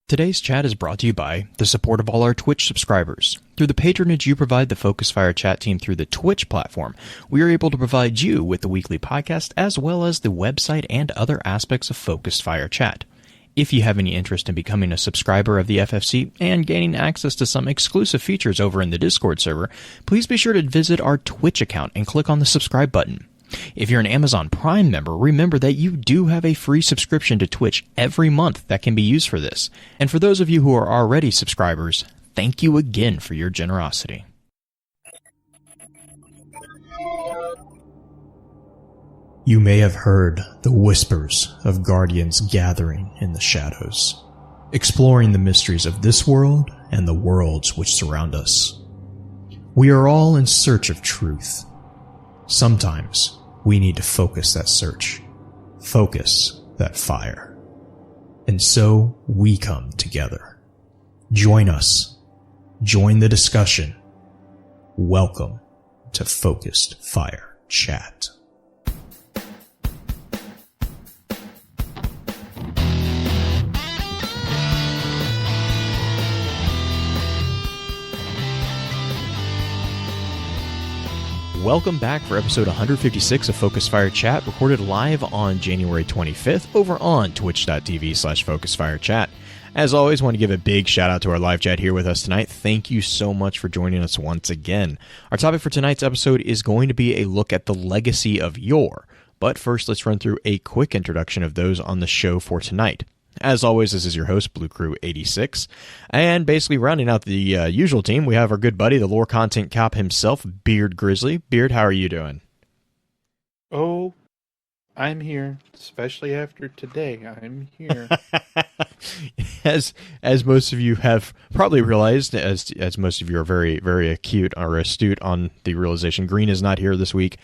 Today's chat is brought to you by the support of all our Twitch subscribers. Through the patronage you provide the Focus Fire chat team through the Twitch platform, we are able to provide you with the weekly podcast as well as the website and other aspects of Focus Fire chat. If you have any interest in becoming a subscriber of the FFC and gaining access to some exclusive features over in the Discord server, please be sure to visit our Twitch account and click on the subscribe button. If you're an Amazon Prime member, remember that you do have a free subscription to Twitch every month that can be used for this. And for those of you who are already subscribers, thank you again for your generosity. You may have heard the whispers of guardians gathering in the shadows, exploring the mysteries of this world and the worlds which surround us. We are all in search of truth. Sometimes we need to focus that search, focus that fire. And so we come together. Join us. Join the discussion. Welcome to Focused Fire Chat. Welcome back for episode 156 of Focus Fire Chat, recorded live on January 25th over on twitch.tv/FocusFireChat. As always, I want to give a big shout out to our live chat here with us tonight. Thank you so much for joining us once again. Our topic for tonight's episode is going to be a look at the Legacy of Yor. But first, let's run through a quick introduction of those on the show for tonight. As always, this is your host, Blue Crew 86, and basically rounding out the usual team, we have our good buddy, the lore content cop himself, Beard Grizzly. Beard, how are you doing? Oh, I'm here, especially after today. I'm here. As most of you have probably realized, as most of you are very, very acute or astute on the realization, Green is not here this week.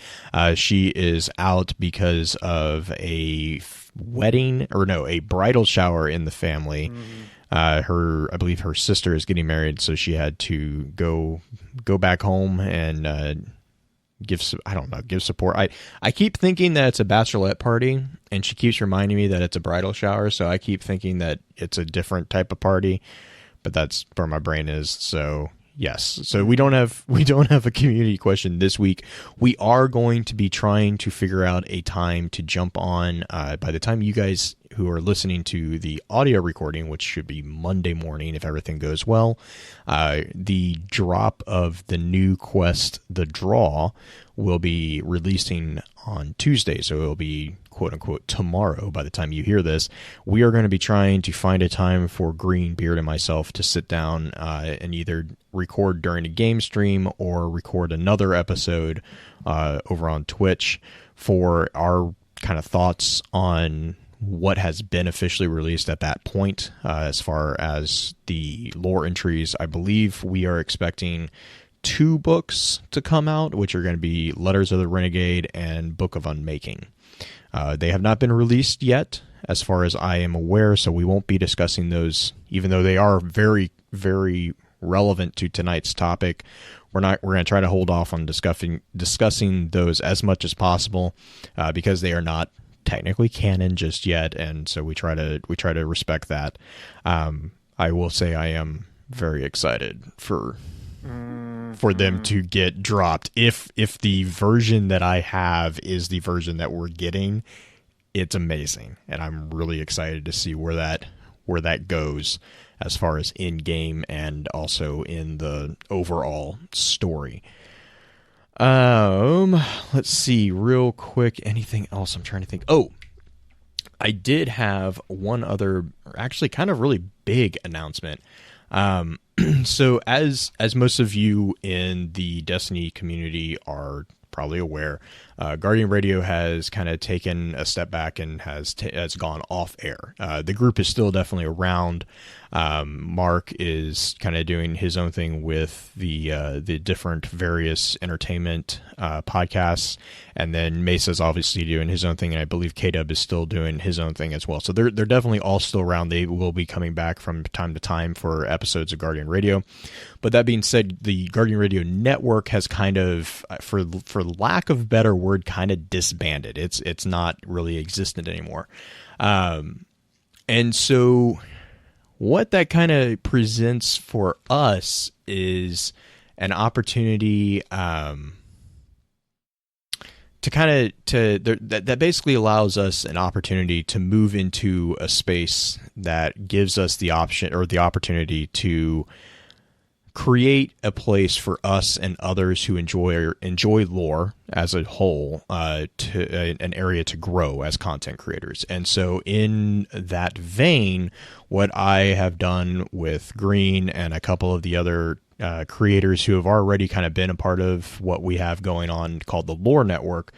She is out because of a bridal shower in the family. I believe her sister is getting married, so she had to go back home and give support. I keep thinking that it's a bachelorette party, and she keeps reminding me that it's a bridal shower, so I keep thinking that it's a different type of party, but that's where my brain is. So yes, so we don't have a community question this week. We are going to be trying to figure out a time to jump on by the time you guys who are listening to the audio recording, which should be Monday morning if everything goes well. The drop of the new quest, The Draw, will be releasing on Tuesday, so it'll be quote-unquote tomorrow by the time you hear this. We are going to be trying to find a time for Green, Beard, and myself to sit down and either record during a game stream or record another episode over on Twitch for our kind of thoughts on what has been officially released at that point. As far as the lore entries, I believe we are expecting 2 books to come out, which are going to be Letters of the Renegade and Book of Unmaking. They have not been released yet, as far as I am aware, so we won't be discussing those, even though they are very, very relevant to tonight's topic. We're going to try to hold off on discussing those as much as possible, because they are not technically canon just yet, and so we try to respect that. I will say I am very excited for them to get dropped. If the version that I have is the version that we're getting, it's amazing, and I'm really excited to see where that goes as far as in game and also in the overall story. Let's see real quick. Anything else? I'm trying to think. Oh, I did have one other, actually kind of really big announcement. So as most of you in the Destiny community are probably aware, Guardian Radio has kind of taken a step back and has gone off air. The group is still definitely around. Mark is kind of doing his own thing with the different various entertainment podcasts, and then Mesa's obviously doing his own thing, and I believe K-Dub is still doing his own thing as well. So they're definitely all still around. They will be coming back from time to time for episodes of Guardian Radio. But that being said, the Guardian Radio network has kind of, for lack of a better word, kind of disbanded. It's not really existent anymore. And so what that kind of presents for us is an opportunity that basically allows us an opportunity to move into a space that gives us the option or the opportunity to create a place for us and others who enjoy lore as a whole, to an area to grow as content creators. And so in that vein, what I have done with Green and a couple of the other creators who have already kind of been a part of what we have going on called the Lore Network,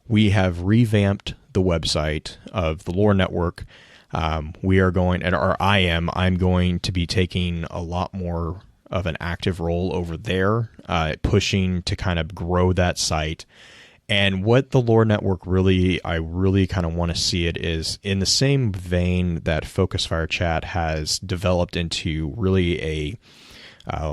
we have revamped the website of the Lore Network. I'm going to be taking a lot more of an active role over there, pushing to kind of grow that site. And what the Lore Network I really kind of want to see it is in the same vein that Focus Fire Chat has developed into really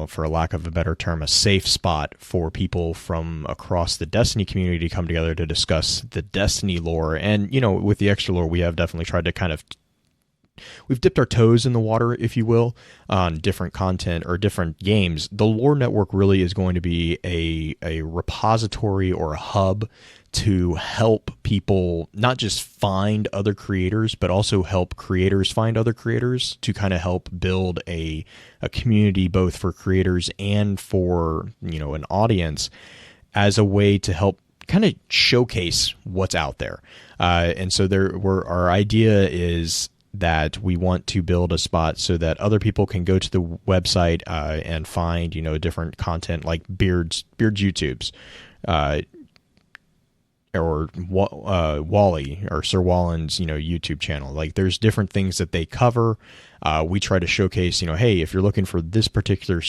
for lack of a better term, a safe spot for people from across the Destiny community to come together to discuss the Destiny lore. And, with the extra lore, we have definitely tried to we've dipped our toes in the water, if you will, on different content or different games. The Lore Network really is going to be a repository or a hub to help people not just find other creators, but also help creators find other creators, to kind of help build a community both for creators and for, an audience, as a way to help kind of showcase what's out there. And so our idea is that we want to build a spot so that other people can go to the website and find, different content like Beard's YouTubes, or Wally or Sir Wallen's, YouTube channel. Like, there's different things that they cover. We try to showcase, hey, if you're looking for this particular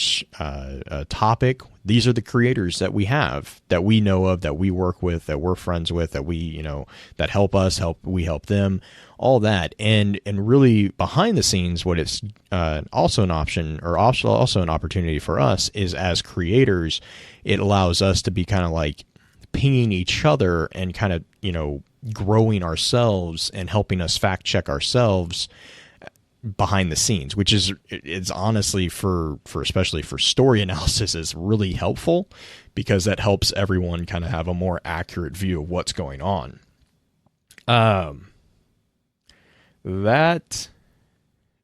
topic, these are the creators that we have, that we know of, that we work with, that we're friends with, that we, that help us, we help them, all that. And really behind the scenes, what it's also an option, or also an opportunity for us, is as creators, it allows us to be kind of like pinging each other and kind of, growing ourselves and helping us fact check ourselves behind the scenes, which it's honestly especially for story analysis, is really helpful, because that helps everyone kind of have a more accurate view of what's going on. That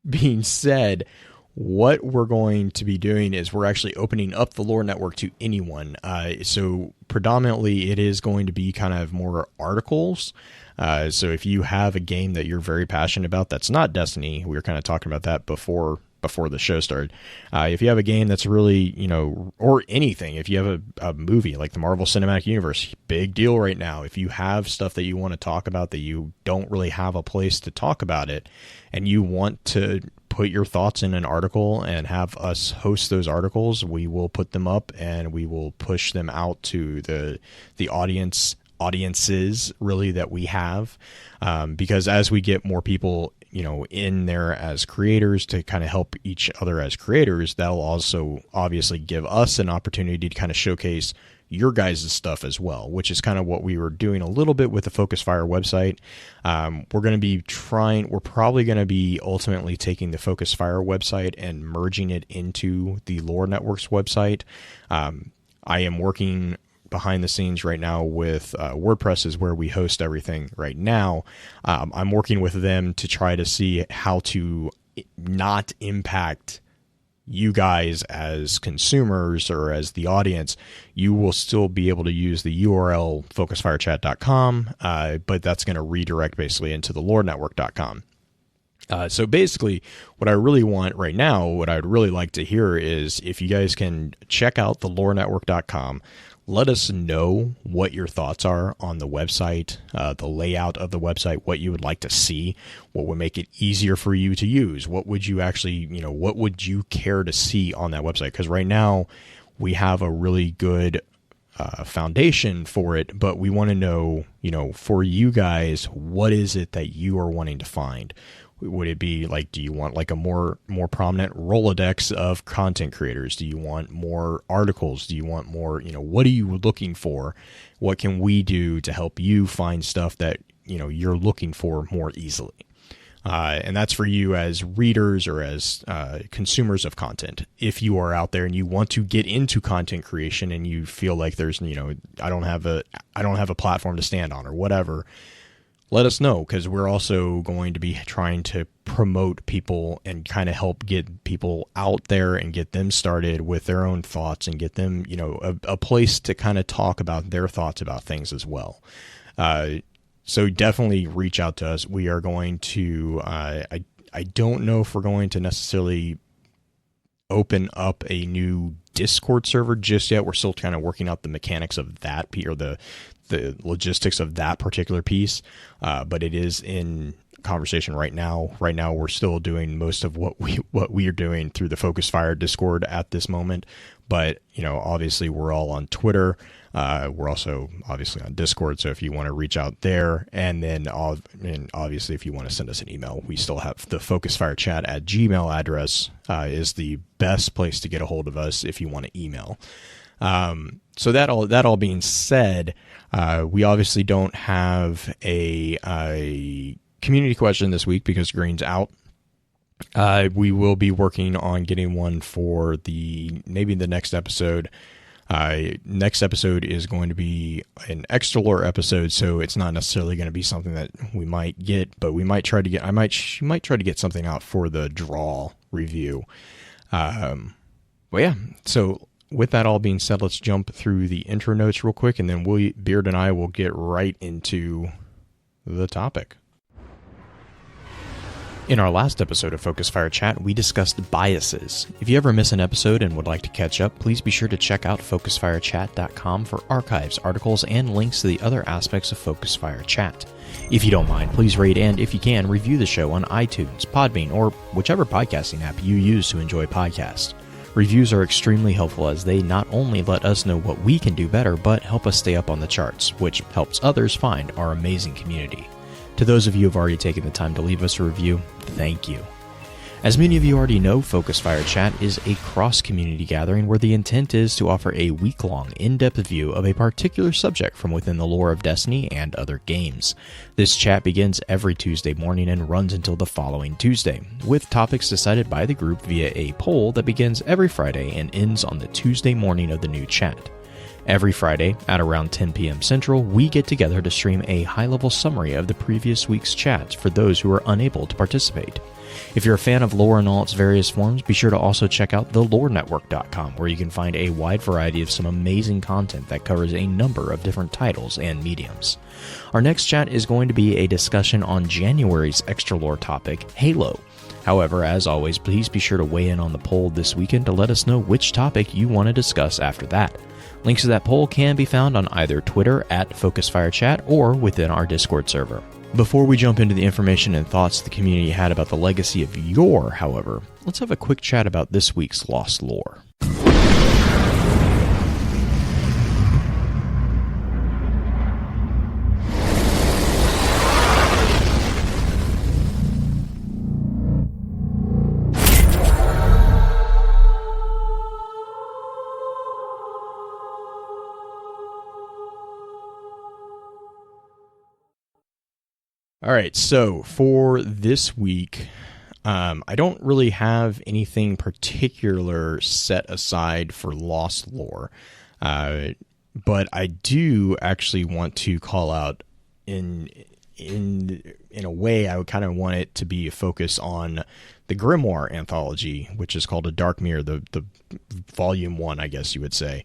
being said, what we're going to be doing is we're actually opening up the Lore Network to anyone. So predominantly it is going to be kind of more articles. So if you have a game that you're very passionate about that's not Destiny, we were kind of talking about that before the show started. If you have a game that's really, or anything, if you have a movie like the Marvel Cinematic Universe, big deal right now. If you have stuff that you want to talk about that you don't really have a place to talk about it, and you want to put your thoughts in an article and have us host those articles, we will put them up and we will push them out to the audiences really that we have, because as we get more people in there as creators to kind of help each other as creators, that'll also obviously give us an opportunity to kind of showcase your guys' stuff as well, which is kind of what we were doing a little bit with the Focus Fire website. We're probably going to be ultimately taking the Focus Fire website and merging it into the Lore Network's website. I am working behind the scenes right now with WordPress, is where we host everything right now. I'm working with them to try to see how to not impact you guys as consumers or as the audience. You will still be able to use the URL focusfirechat.com, but that's going to redirect basically into the lorenetwork.com. So basically, what I really want right now, what I'd really like to hear is if you guys can check out the lorenetwork.com. Let us know what your thoughts are on the website, the layout of the website, what you would like to see, what would make it easier for you to use. What would you actually, what would you care to see on that website? Because right now we have a really good foundation for it, but we want to know, for you guys, what is it that you are wanting to find? Would it be like, do you want like a more prominent Rolodex of content creators? Do you want more articles? Do you want more, what are you looking for? What can we do to help you find stuff that, you're looking for more easily? And that's for you as readers or as consumers of content. If you are out there and you want to get into content creation and you feel like there's, I don't have a platform to stand on or whatever, let us know, because we're also going to be trying to promote people and kind of help get people out there and get them started with their own thoughts and get them, a place to kind of talk about their thoughts about things as well. So definitely reach out to us. We are going to, I don't know if we're going to necessarily open up a new Discord server just yet. We're still kind of working out the mechanics of that, or the logistics of that particular piece. But it is in conversation right now. Right now, we're still doing most of what we are doing through the Focus Fire Discord at this moment. But, obviously we're all on Twitter. We're also obviously on Discord. So if you want to reach out there, and then obviously if you want to send us an email, we still have the focusfirechat@gmail address is the best place to get a hold of us if you want to email. So that all being said, we obviously don't have a community question this week because Green's out. We will be working on getting one for maybe the next episode. Next episode is going to be an extra lore episode, so it's not necessarily going to be something that we might get, but we might try to get. I might try to get something out for the draw review. But yeah, so with that all being said, let's jump through the intro notes real quick, and then Beard and I will get right into the topic. In our last episode of Focus Fire Chat, we discussed biases. If you ever miss an episode and would like to catch up, please be sure to check out focusfirechat.com for archives, articles, and links to the other aspects of Focus Fire Chat. If you don't mind, please rate and, if you can, review the show on iTunes, Podbean, or whichever podcasting app you use to enjoy podcasts. Reviews are extremely helpful as they not only let us know what we can do better, but help us stay up on the charts, which helps others find our amazing community. To those of you who have already taken the time to leave us a review, thank you. As many of you already know, Focus Fire Chat is a cross-community gathering where the intent is to offer a week-long, in-depth view of a particular subject from within the lore of Destiny and other games. This chat begins every Tuesday morning and runs until the following Tuesday, with topics decided by the group via a poll that begins every Friday and ends on the Tuesday morning of the new chat. Every Friday, at around 10 p.m. Central, we get together to stream a high-level summary of the previous week's chats for those who are unable to participate. If you're a fan of lore in all its various forms, be sure to also check out thelorenetwork.com, where you can find a wide variety of some amazing content that covers a number of different titles and mediums. Our next chat is going to be a discussion on January's extra lore topic, Halo. However, as always, please be sure to weigh in on the poll this weekend to let us know which topic you want to discuss after that. Links to that poll can be found on either Twitter @FocusFireChat or within our Discord server. Before we jump into the information and thoughts the community had about the Legacy of Yor, however, let's have a quick chat about this week's Lost Lore. All right, so for this week, I don't really have anything particular set aside for Lost Lore, but I do actually want to call out in a way. I would kind of want it to be a focus on the Grimoire anthology, which is called A Dark Mirror, the volume 1, I guess you would say.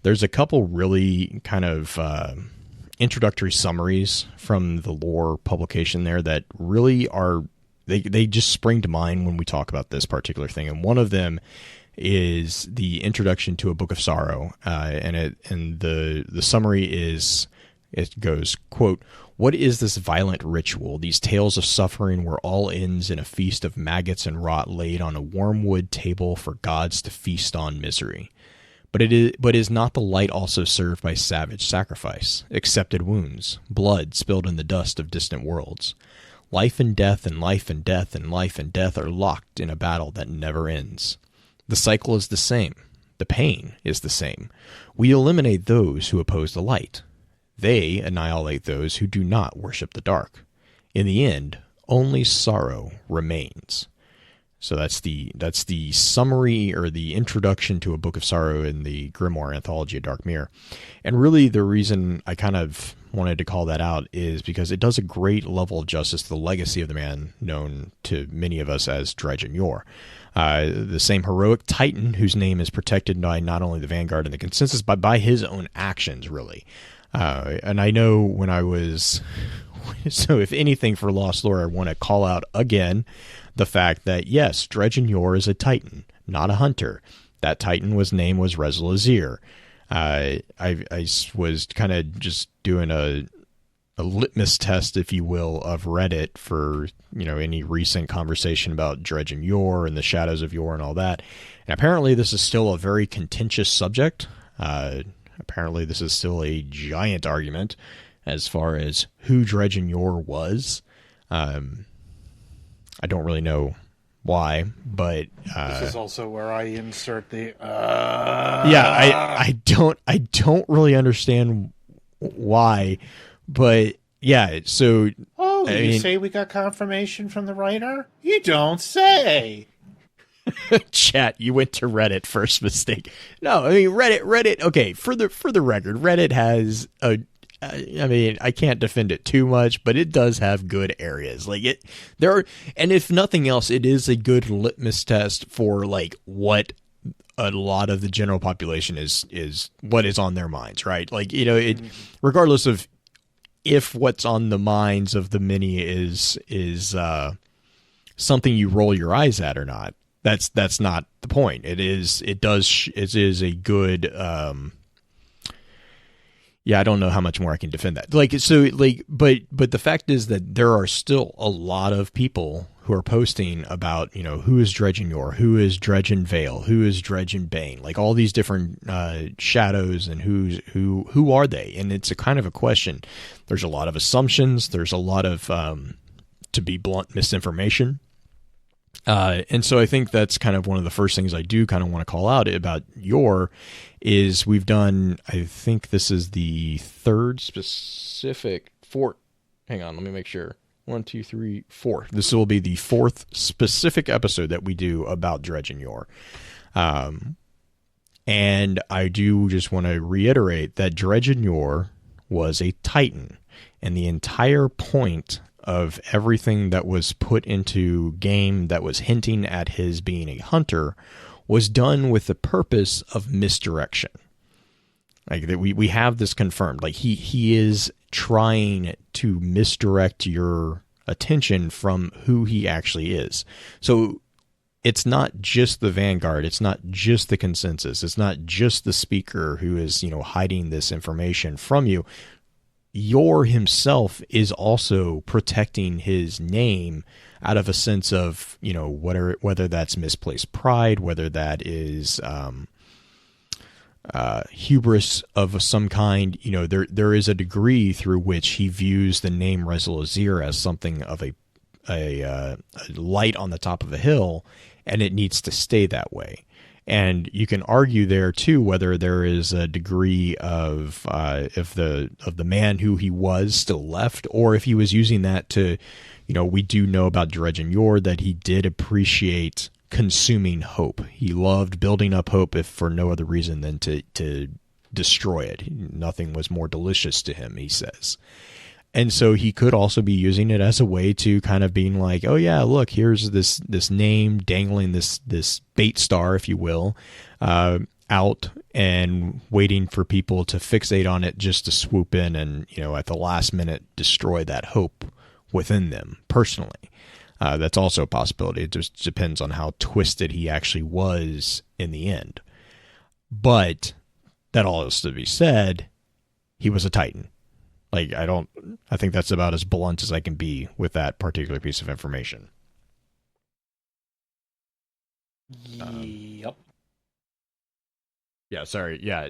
There's a couple really kind of introductory summaries from the lore publication there that really are, they just spring to mind when we talk about this particular thing. And one of them is the introduction to A Book of Sorrow, and the summary is, it goes, quote, "What is this violent ritual, these tales of suffering where all ends in a feast of maggots and rot laid on a wormwood table for gods to feast on misery? But is not the light also served by savage sacrifice, accepted wounds, blood spilled in the dust of distant worlds? Life and death and life and death and life and death are locked in a battle that never ends. The cycle is the same. The pain is the same. We eliminate those who oppose the light. They annihilate those who do not worship the dark. In the end, only sorrow remains. So that's the summary or the introduction to A Book of Sorrow in the Grimoire Anthology of Dark Mirror. And really the reason I kind of wanted to call that out is because it does a great level of justice to the legacy of the man known to many of us as Dredgen Yor. The same heroic titan whose name is protected by not only the Vanguard and the Consensus, but by his own actions, really. And I know when I was... So if anything for Lost Lore, I want to call out again the fact that, yes, Dredgen Yor is a titan, not a hunter. That titan name was Rezel Azir. I was kind of just doing a litmus test, if you will, of Reddit for, any recent conversation about Dredgen Yor and the Shadows of Yor and all that. And apparently this is still a very contentious subject. Apparently this is still a giant argument as far as who Dredgen Yor was. I don't really know why, but this is also where I insert the yeah, I don't really understand why, but yeah, so you say we got confirmation from the writer? You don't say. Chat, you went to Reddit, first mistake. No, I mean Reddit, okay, for the record, Reddit has I can't defend it too much, but it does have good areas. And if nothing else, it is a good litmus test for what a lot of the general population is what is on their minds, right? Regardless of if what's on the minds of the many is something you roll your eyes at or not. That's not the point. It is a good, yeah, I don't know how much more I can defend that. But the fact is that there are still a lot of people who are posting about, who is Dredgen Yor, who is Dredgen Vale, who is Dredgen Bane, all these different shadows, and who are they? And it's a kind of a question. There's a lot of assumptions. There's a lot of, to be blunt, misinformation. And so I think that's kind of one of the first things I do kind of want to call out about Yor is we've done, I think this is the fourth. Hang on, let me make sure. 1, 2, 3, 4. This will be the fourth specific episode that we do about Dredgen Yor. And I do just want to reiterate that Dredgen Yor was a titan, and the entire point of everything that was put into game that was hinting at his being a hunter was done with the purpose of misdirection. We have this confirmed. He is trying to misdirect your attention from who he actually is. So it's not just the Vanguard. It's not just the Consensus. It's not just the speaker who is, hiding this information from you. Yor himself is also protecting his name out of a sense of, whether that's misplaced pride, whether that is hubris of some kind. There is a degree through which he views the name Rezel Azir as something of a light on the top of a hill, and it needs to stay that way. And you can argue there too whether there is a degree of if the man who he was still left, or if he was using that to, we do know about Dredgen Yor that he did appreciate consuming hope. He loved building up hope, if for no other reason than to destroy it. Nothing was more delicious to him, he says. And so he could also be using it as a way to kind of being like, oh yeah, look, here's this name dangling, this bait star, if you will, out and waiting for people to fixate on it just to swoop in and, at the last minute destroy that hope within them personally. That's also a possibility. It just depends on how twisted he actually was in the end. But that all is to be said, he was a titan. I think that's about as blunt as I can be with that particular piece of information. Yep. Yeah, sorry. Yeah.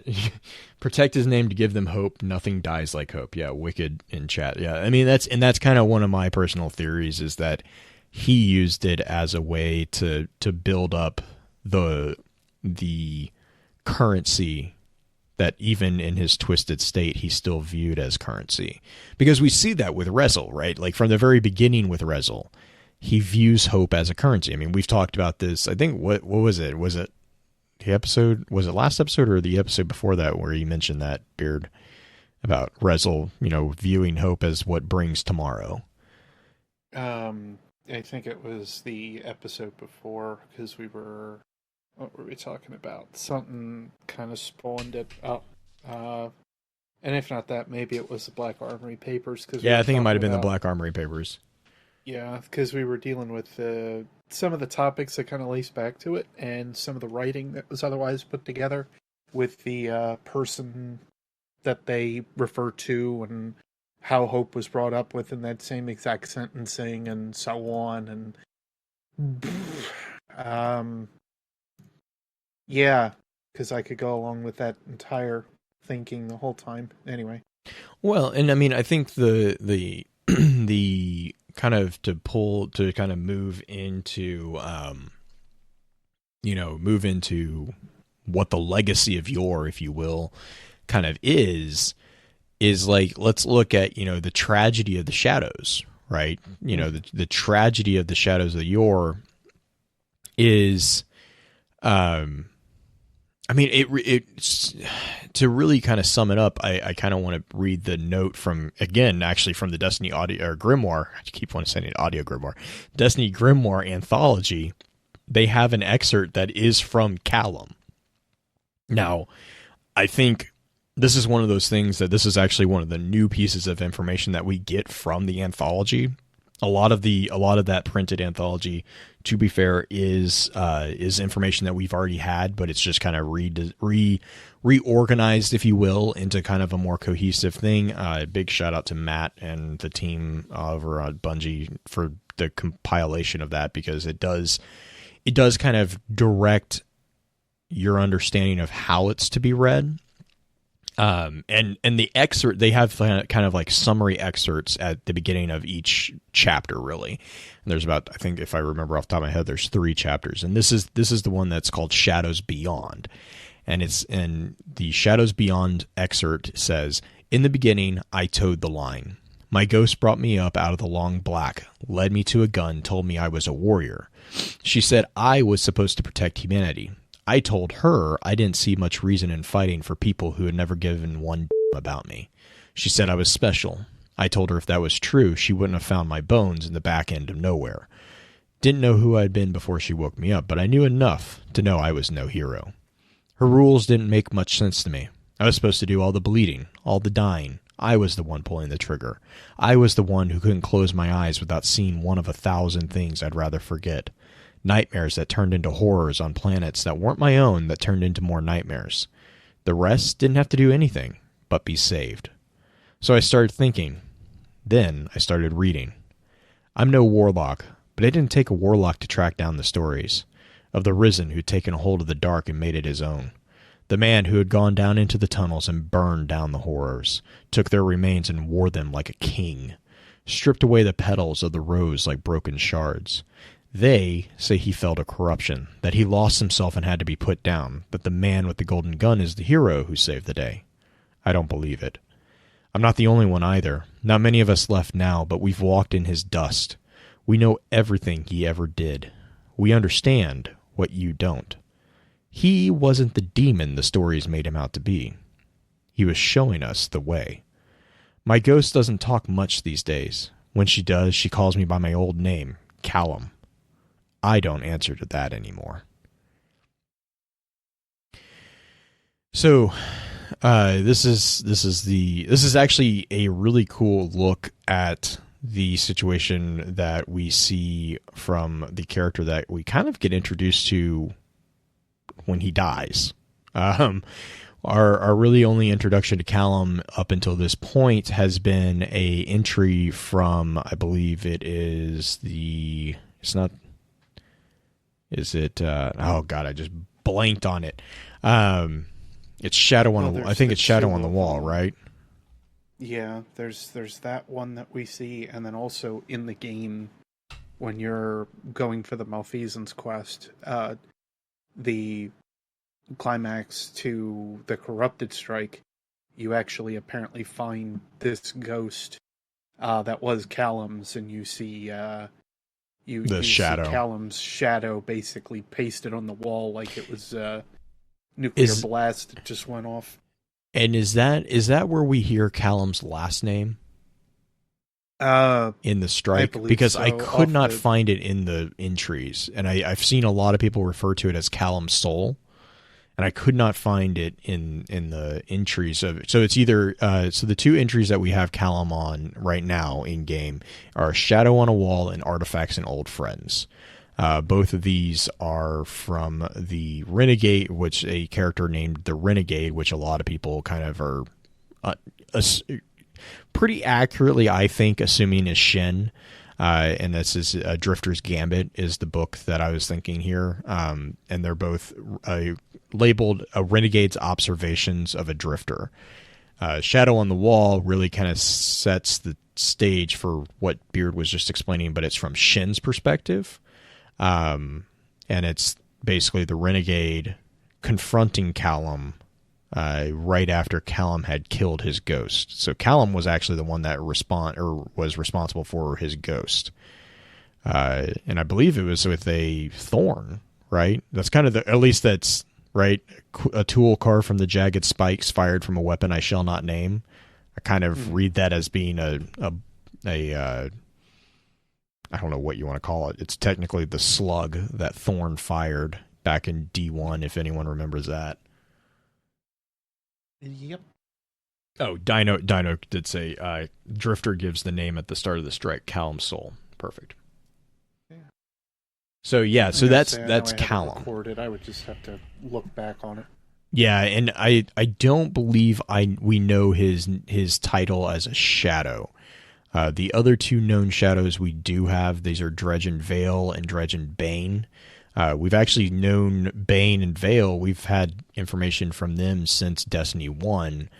Protect his name to give them hope. Nothing dies like hope. Yeah, Wicked in chat. Yeah, I mean, that's kind of one of my personal theories is that he used it as a way to build up the currency that even in his twisted state, he's still viewed as currency. Because we see that with Rezel, right? Like from the very beginning with Rezel, he views hope as a currency. I mean, we've talked about this. I think, what was it? Was it the episode? Was it last episode or the episode before that where he mentioned that, Beard, about Rezel, viewing hope as what brings tomorrow? I think it was the episode before, because what were we talking about? Something kind of spawned it up. And if not that, maybe it was the Black Armory Papers. Yeah, I think it might have been the Black Armory Papers. Yeah, because we were dealing with some of the topics that kind of lace back to it, and some of the writing that was otherwise put together with the person that they refer to, and how hope was brought up within that same exact sentencing, and so on. And yeah, because I could go along with that entire thinking the whole time. Anyway. Well, and I mean, I think the the kind of to kind of move into move into what the legacy of Yor, if you will, kind of is like, let's look at the tragedy of the shadows, right? The tragedy of the shadows of Yor is I mean, it's to really kind of sum it up. I kind of want to read the note from the Destiny audio or Grimoire. I keep wanting to say it, audio Grimoire, Destiny Grimoire anthology. They have an excerpt that is from Callum. Now, I think this is one of those things that this is actually one of the new pieces of information that we get from the anthology. A lot of that printed anthology, to be fair, is information that we've already had, but it's just kind of reorganized, if you will, into kind of a more cohesive thing. Big shout out to Matt and the team over at Bungie for the compilation of that, because it does kind of direct your understanding of how it's to be read. And the excerpt, they have kind of like summary excerpts at the beginning of each chapter, really. And there's about, I think if I remember off the top of my head, there's 3 chapters, and this is the one that's called Shadows Beyond. And the Shadows Beyond excerpt says, "In the beginning, I towed the line. My ghost brought me up out of the long black, led me to a gun, told me I was a warrior. She said I was supposed to protect humanity. I told her I didn't see much reason in fighting for people who had never given one about me. She said I was special. I told her if that was true, she wouldn't have found my bones in the back end of nowhere. Didn't know who I'd been before she woke me up, but I knew enough to know I was no hero. Her rules didn't make much sense to me. I was supposed to do all the bleeding, all the dying. I was the one pulling the trigger. I was the one who couldn't close my eyes without seeing one of 1,000 things I'd rather forget. Nightmares that turned into horrors on planets that weren't my own, that turned into more nightmares. The rest didn't have to do anything but be saved. So I started thinking. Then I started reading. I'm no warlock, but it didn't take a warlock to track down the stories of the Risen who'd taken a hold of the dark and made it his own. The man who had gone down into the tunnels and burned down the horrors, took their remains and wore them like a king, stripped away the petals of the rose like broken shards. They say he fell to corruption, that he lost himself and had to be put down, that the man with the golden gun is the hero who saved the day. I don't believe it. I'm not the only one either. Not many of us left now, but we've walked in his dust. We know everything he ever did. We understand what you don't. He wasn't the demon the stories made him out to be. He was showing us the way. My ghost doesn't talk much these days. When she does, she calls me by my old name, Callum. I don't answer to that anymore." So, this is actually a really cool look at the situation that we see from the character that we kind of get introduced to when he dies. Our really only introduction to Callum up until this point has been a entry from, I believe it is oh god, I just blanked on it. It's Shadow on the, I think it's Shadow on the Wall, right? Yeah, there's that one that we see, and then also in the game when you're going for the Malfeasance quest, the climax to the Corrupted Strike, you actually apparently find this ghost that was Callum's, and you see you shadow. see Callum's shadow basically pasted on the wall like it was nuclear blast that just went off. And is that where we hear Callum's last name? In the strike? Because so. I could not find it in the entries, and I've seen a lot of people refer to it as Callum's soul, and I could not find it in the entries of it. So it's either so the two entries that we have Callum on right now in game are Shadow on a Wall and Artifacts and Old Friends. Both of these are from the Renegade, which a character named the Renegade, which a lot of people kind of are pretty accurately, I think, assuming is Shin. And this is Drifter's Gambit is the book that I was thinking here. And they're both labeled a Renegade's Observations of a Drifter. Shadow on the Wall really kind of sets the stage for what Beard was just explaining, but it's from Shin's perspective. And it's basically the Renegade confronting Callum right after Callum had killed his ghost. So Callum was actually the one that was responsible for his ghost. And I believe it was with a thorn, right? That's kind of at least that's right. A tool carved from the jagged spikes fired from a weapon I shall not name. I kind of read that as being a I don't know what you want to call it. It's technically the slug that Thorn fired back in D1, if anyone remembers that. Yep. Oh, Dino did say Drifter gives the name at the start of the strike, Callum's soul. Perfect. Yeah. So that's Callum. Recorded. I would just have to look back on it. Yeah, and I don't believe we know his title as a shadow. The other two known shadows we do have, these are Dredgen Vale and Dredgen Bane. We've actually known Bane and Vale. We've had information from them since Destiny 1.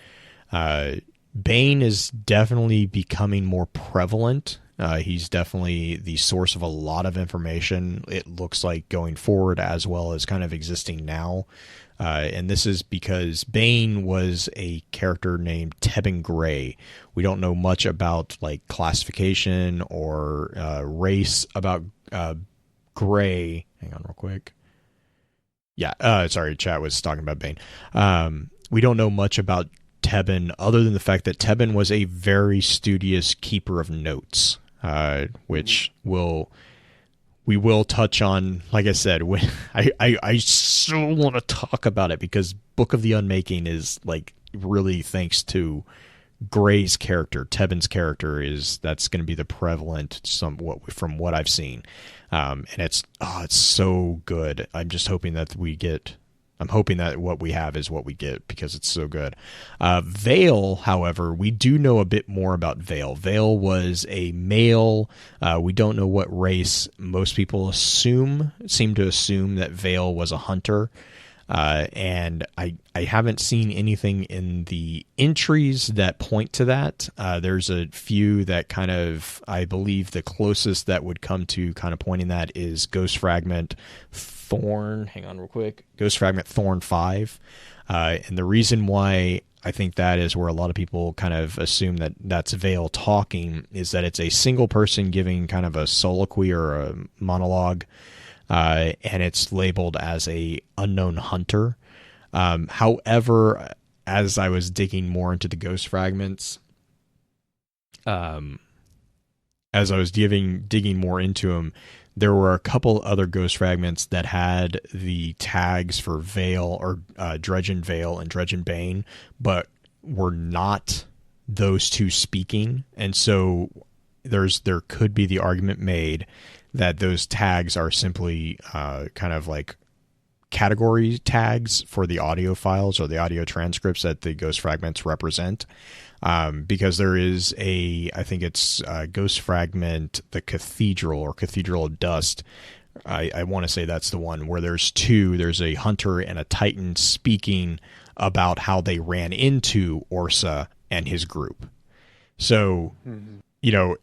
Bane is definitely becoming more prevalent. He's definitely the source of a lot of information, it looks like, going forward as well as kind of existing now. And this is because Bane was a character named Tebben Gray. We don't know much about like classification or race about Gray. Hang on real quick. Yeah, sorry, chat was talking about Bane. We don't know much about Tebben other than the fact that Tebben was a very studious keeper of notes, which we will touch on. Like I said, when I so want to talk about it because Book of the Unmaking is like really thanks to Gray's character. Tebben's character that's going to be the prevalent somewhat from what I've seen. And it's so good. I'm just hoping that I'm hoping that what we have is what we get because it's so good. Vale, however, we do know a bit more about Vale. Vale was a male. We don't know what race. Most people seem to assume that Vale was a hunter. And I haven't seen anything in the entries that point to that. There's a few that kind of, I believe the closest that would come to kind of pointing that is Ghost Fragment Thorn. Hang on real quick. Ghost Fragment Thorn 5. And the reason why I think that is where a lot of people kind of assume that that's Vale talking is that it's a single person giving kind of a soliloquy or a monologue. And it's labeled as a unknown hunter. However, as I was digging more into the ghost fragments, as I was digging more into them, there were a couple other ghost fragments that had the tags for Vale or Dredgen Vale and Dredgen Bane, but were not those two speaking. And so there could be the argument made that those tags are simply kind of like category tags for the audio files or the audio transcripts that the ghost fragments represent. Because there is I think it's Ghost Fragment, the Cathedral or Cathedral of Dust. I want to say that's the one where there's a hunter and a titan speaking about how they ran into Orsa and his group. So, you know,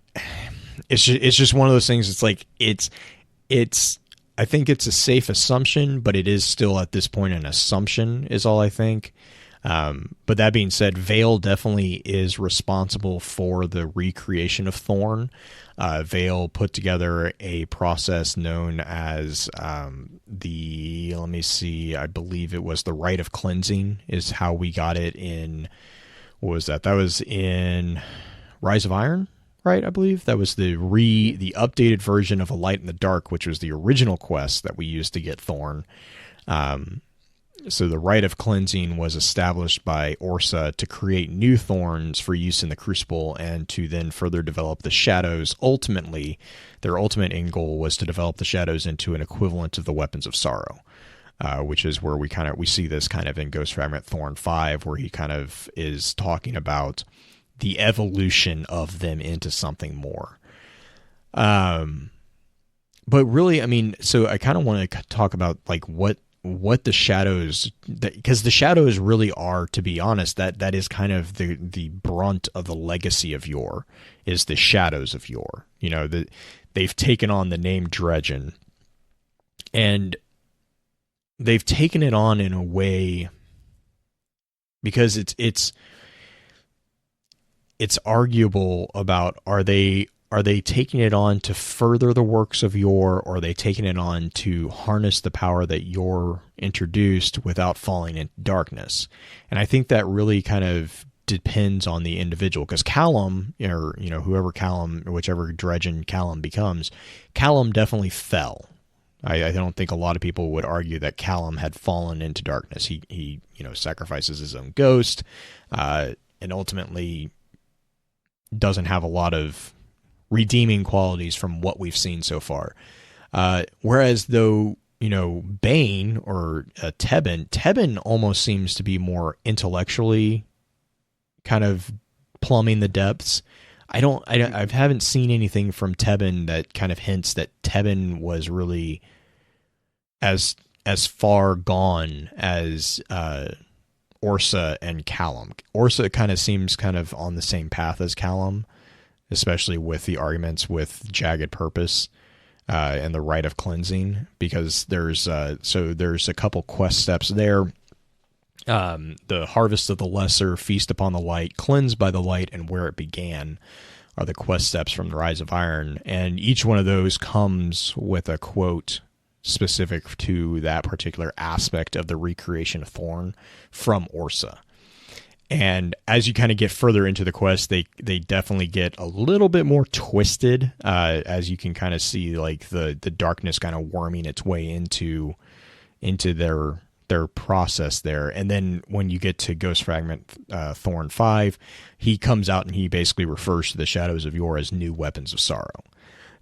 it's just one of those things. It's like, it's I think it's a safe assumption, but it is still at this point an assumption is all I think. But that being said, Vale definitely is responsible for the recreation of Thorn. Vale put together a process known as I believe it was the Rite of Cleansing is how we got it in, what was that? That was in Rise of Iron, right? I believe that was the updated version of A Light in the Dark, which was the original quest that we used to get Thorn. So the Rite of Cleansing was established by Orsa to create new thorns for use in the Crucible and to then further develop the Shadows. Ultimately, their ultimate end goal was to develop the Shadows into an equivalent of the Weapons of Sorrow, which is where we see this kind of in Ghost Fragment Thorn 5, where he kind of is talking about the evolution of them into something more. But really, I mean, so I kind of want to talk about like what the Shadows, because the Shadows really are, to be honest, that is kind of the brunt of the legacy of Yor, is the Shadows of Yor. You know, they've taken on the name Dredgen, and they've taken it on in a way because it's arguable about are they taking it on to further the works of Yor, or are they taking it on to harness the power that Yor introduced without falling into darkness? And I think that really kind of depends on the individual, because Callum, or whoever Callum, or whichever Dredgen Callum becomes, Callum definitely fell. I don't think a lot of people would argue that Callum had fallen into darkness. He sacrifices his own ghost, and ultimately doesn't have a lot of redeeming qualities from what we've seen so far. Whereas though, Bane or Tebben almost seems to be more intellectually kind of plumbing the depths. I haven't seen anything from Tebben that kind of hints that Tebben was really as far gone as Orsa and Callum. Orsa kind of seems kind of on the same path as Callum, especially with the arguments with Jagged Purpose and the Rite of Cleansing, because there's a couple quest steps there. The Harvest of the Lesser, Feast upon the Light, Cleanse by the Light, and Where It Began are the quest steps from the Rise of Iron, and each one of those comes with a quote specific to that particular aspect of the recreation of Thorn from Orsa. And as you kind of get further into the quest, they definitely get a little bit more twisted, as you can kind of see like the darkness kind of worming its way into their process there. And then when you get to Ghost Fragment Thorn 5, he comes out and he basically refers to the Shadows of Yor as new weapons of sorrow.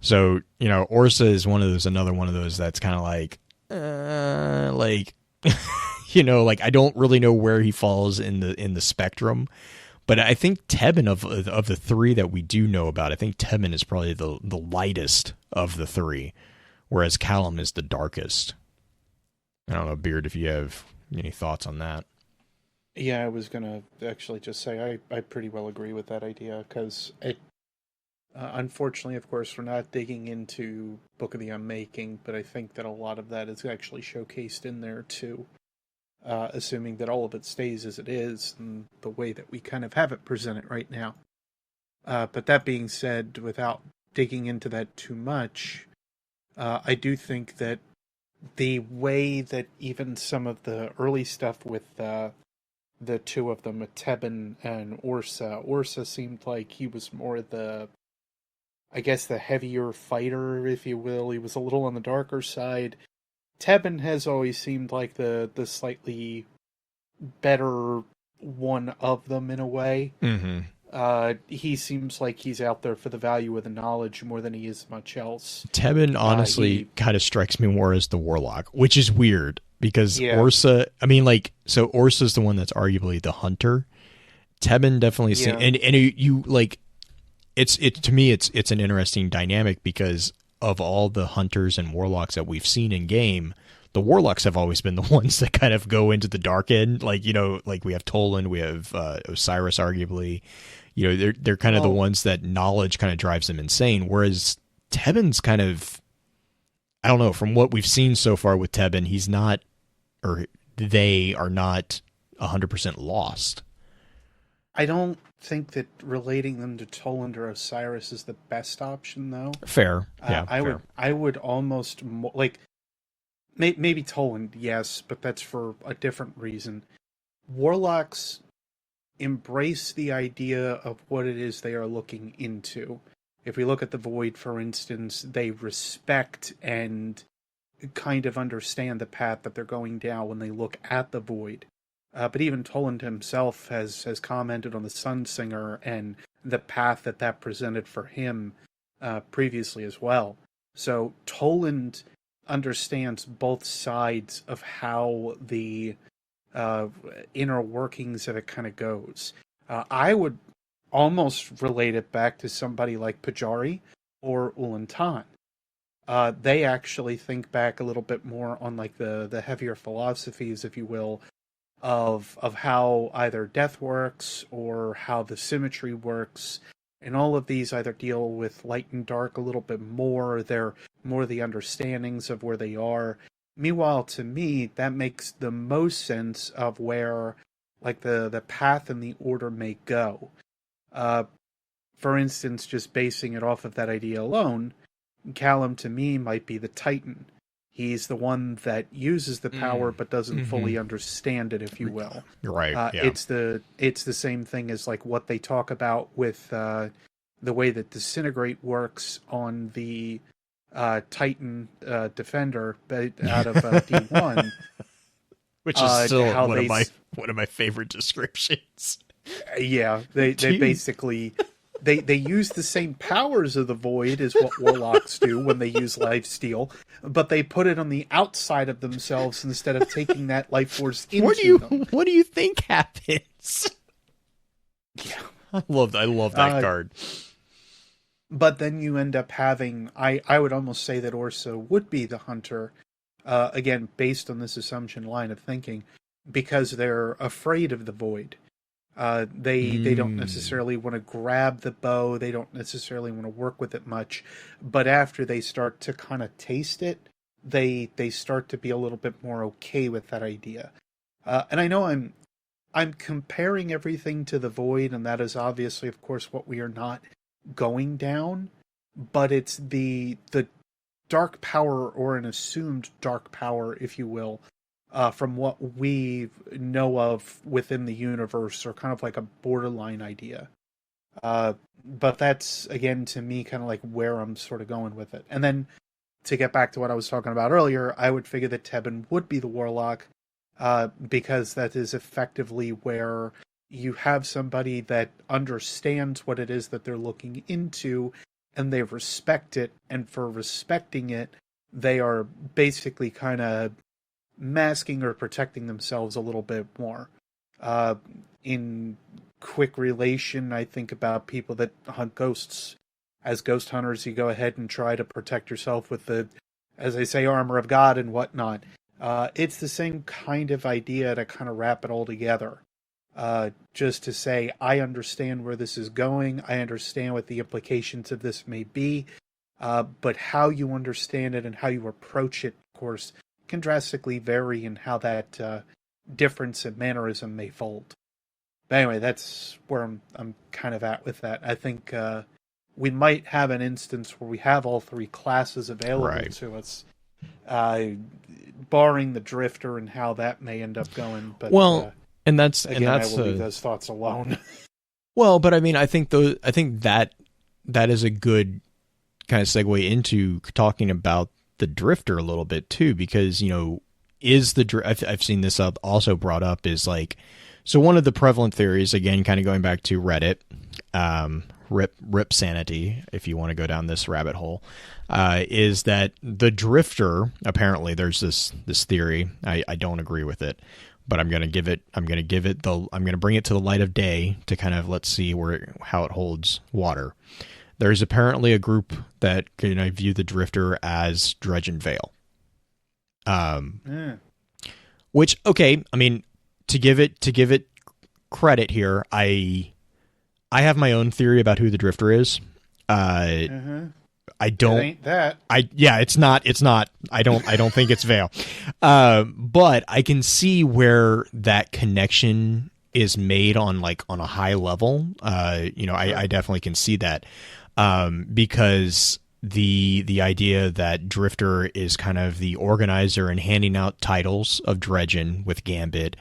So, Orsa is another one of those that's kind of like I don't really know where he falls in the spectrum, but I think Tebben of the three that we do know about, I think Tebben is probably the lightest of the three, whereas Callum is the darkest. I don't know, Beard, if you have any thoughts on that. Yeah, I was gonna actually just say I pretty well agree with that idea, because it unfortunately, of course, we're not digging into Book of the Unmaking, but I think that a lot of that is actually showcased in there too. Assuming that all of it stays as it is, and the way that we kind of have it presented right now. But that being said, without digging into that too much, I do think that the way that even some of the early stuff with the two of them, Tebben and Orsa seemed like he was more the heavier fighter, if you will. He was a little on the darker side. Tebben has always seemed like the slightly better one of them in a way. Mm-hmm. He seems like he's out there for the value of the knowledge more than he is much else. Tebben honestly kind of strikes me more as the warlock, which is weird because Orsa, Orsa's the one that's arguably the hunter. Tebben definitely seems, and you like, to me it's an interesting dynamic because of all the hunters and warlocks that we've seen in game, the warlocks have always been the ones that kind of go into the dark end. Like, like we have Toland, we have Osiris, arguably. They're kind of the ones that knowledge kind of drives them insane. Whereas Tebben's kind of, I don't know, from what we've seen so far with Tebben, he's not, or they are not 100% lost. I don't think that relating them to Toland or Osiris is the best option, though. Fair. Yeah, fair. I would almost like maybe Toland, yes, but that's for a different reason. Warlocks embrace the idea of what it is they are looking into. If we look at the Void, for instance, they respect and kind of understand the path that they're going down when they look at the Void. But even Toland himself has commented on the Sunsinger and the path that presented for him previously as well. So Toland understands both sides of how the inner workings of it kind of goes. I would almost relate it back to somebody like Pajari or Ulantan. They actually think back a little bit more on like the heavier philosophies, if you will, of how either death works or how the symmetry works, and all of these either deal with light and dark a little bit more. They're more the understandings of where they are. Meanwhile, to me, that makes the most sense of where like the path and the order may go. For instance, just basing it off of that idea alone, Callum to me might be the Titan. He's the one that uses the power but doesn't fully understand it, if you will. You're right. Yeah. It's the same thing as like what they talk about with the way that Disintegrate works on the Titan Defender out of D1, which is still one of my favorite descriptions. Yeah, they basically they use the same powers of the Void as what Warlocks do when they use Lifesteal, but they put it on the outside of themselves instead of taking that life force into them. What do you think happens? Yeah, I love that card. But then you end up having, I would almost say that Orso would be the hunter, again, based on this assumption line of thinking, because they're afraid of the Void. They don't necessarily want to grab the bow, they don't necessarily want to work with it much, but after they start to kind of taste it, they start to be a little bit more okay with that idea. And I know I'm comparing everything to the Void, and that is obviously, of course, what we are not going down, but it's the dark power, or an assumed dark power, if you will, from what we know of within the universe, or kind of like a borderline idea. But that's, again, to me, kind of like where I'm sort of going with it. And then, to get back to what I was talking about earlier, I would figure that Tebben would be the Warlock, because that is effectively where you have somebody that understands what it is that they're looking into, and they respect it, and for respecting it, they are basically kind of masking or protecting themselves a little bit more. In quick relation, I think about people that hunt ghosts. As ghost hunters, you go ahead and try to protect yourself with the, as I say, armor of God and whatnot. It's the same kind of idea to kind of wrap it all together. Just to say, I understand where this is going, I understand what the implications of this may be, but how you understand it and how you approach it, of course, can drastically vary in how that difference in mannerism may fold. But anyway, that's where I'm kind of at with that. I think we might have an instance where we have all three classes available to us, barring the Drifter and how that may end up going. But and that's again, I will leave those thoughts alone. Well, but I mean, I think that is a good kind of segue into talking about the Drifter a little bit too, because I've seen this also brought up is like, so one of the prevalent theories, again, kind of going back to Reddit, rip sanity, if you want to go down this rabbit hole, is that the Drifter, apparently there's this theory, I don't agree with it, but I'm going to bring it to the light of day to kind of, let's see how it holds water. There's apparently a group that view the Drifter as Dredgen Vale. Which, okay, I mean, to give it credit here, I have my own theory about who the Drifter is. I It don't. ain't that. It's not. I don't think it's Vale. But I can see where that connection is made on a high level. I definitely can see that. Because the idea that Drifter is kind of the organizer and handing out titles of Dredgen with Gambit.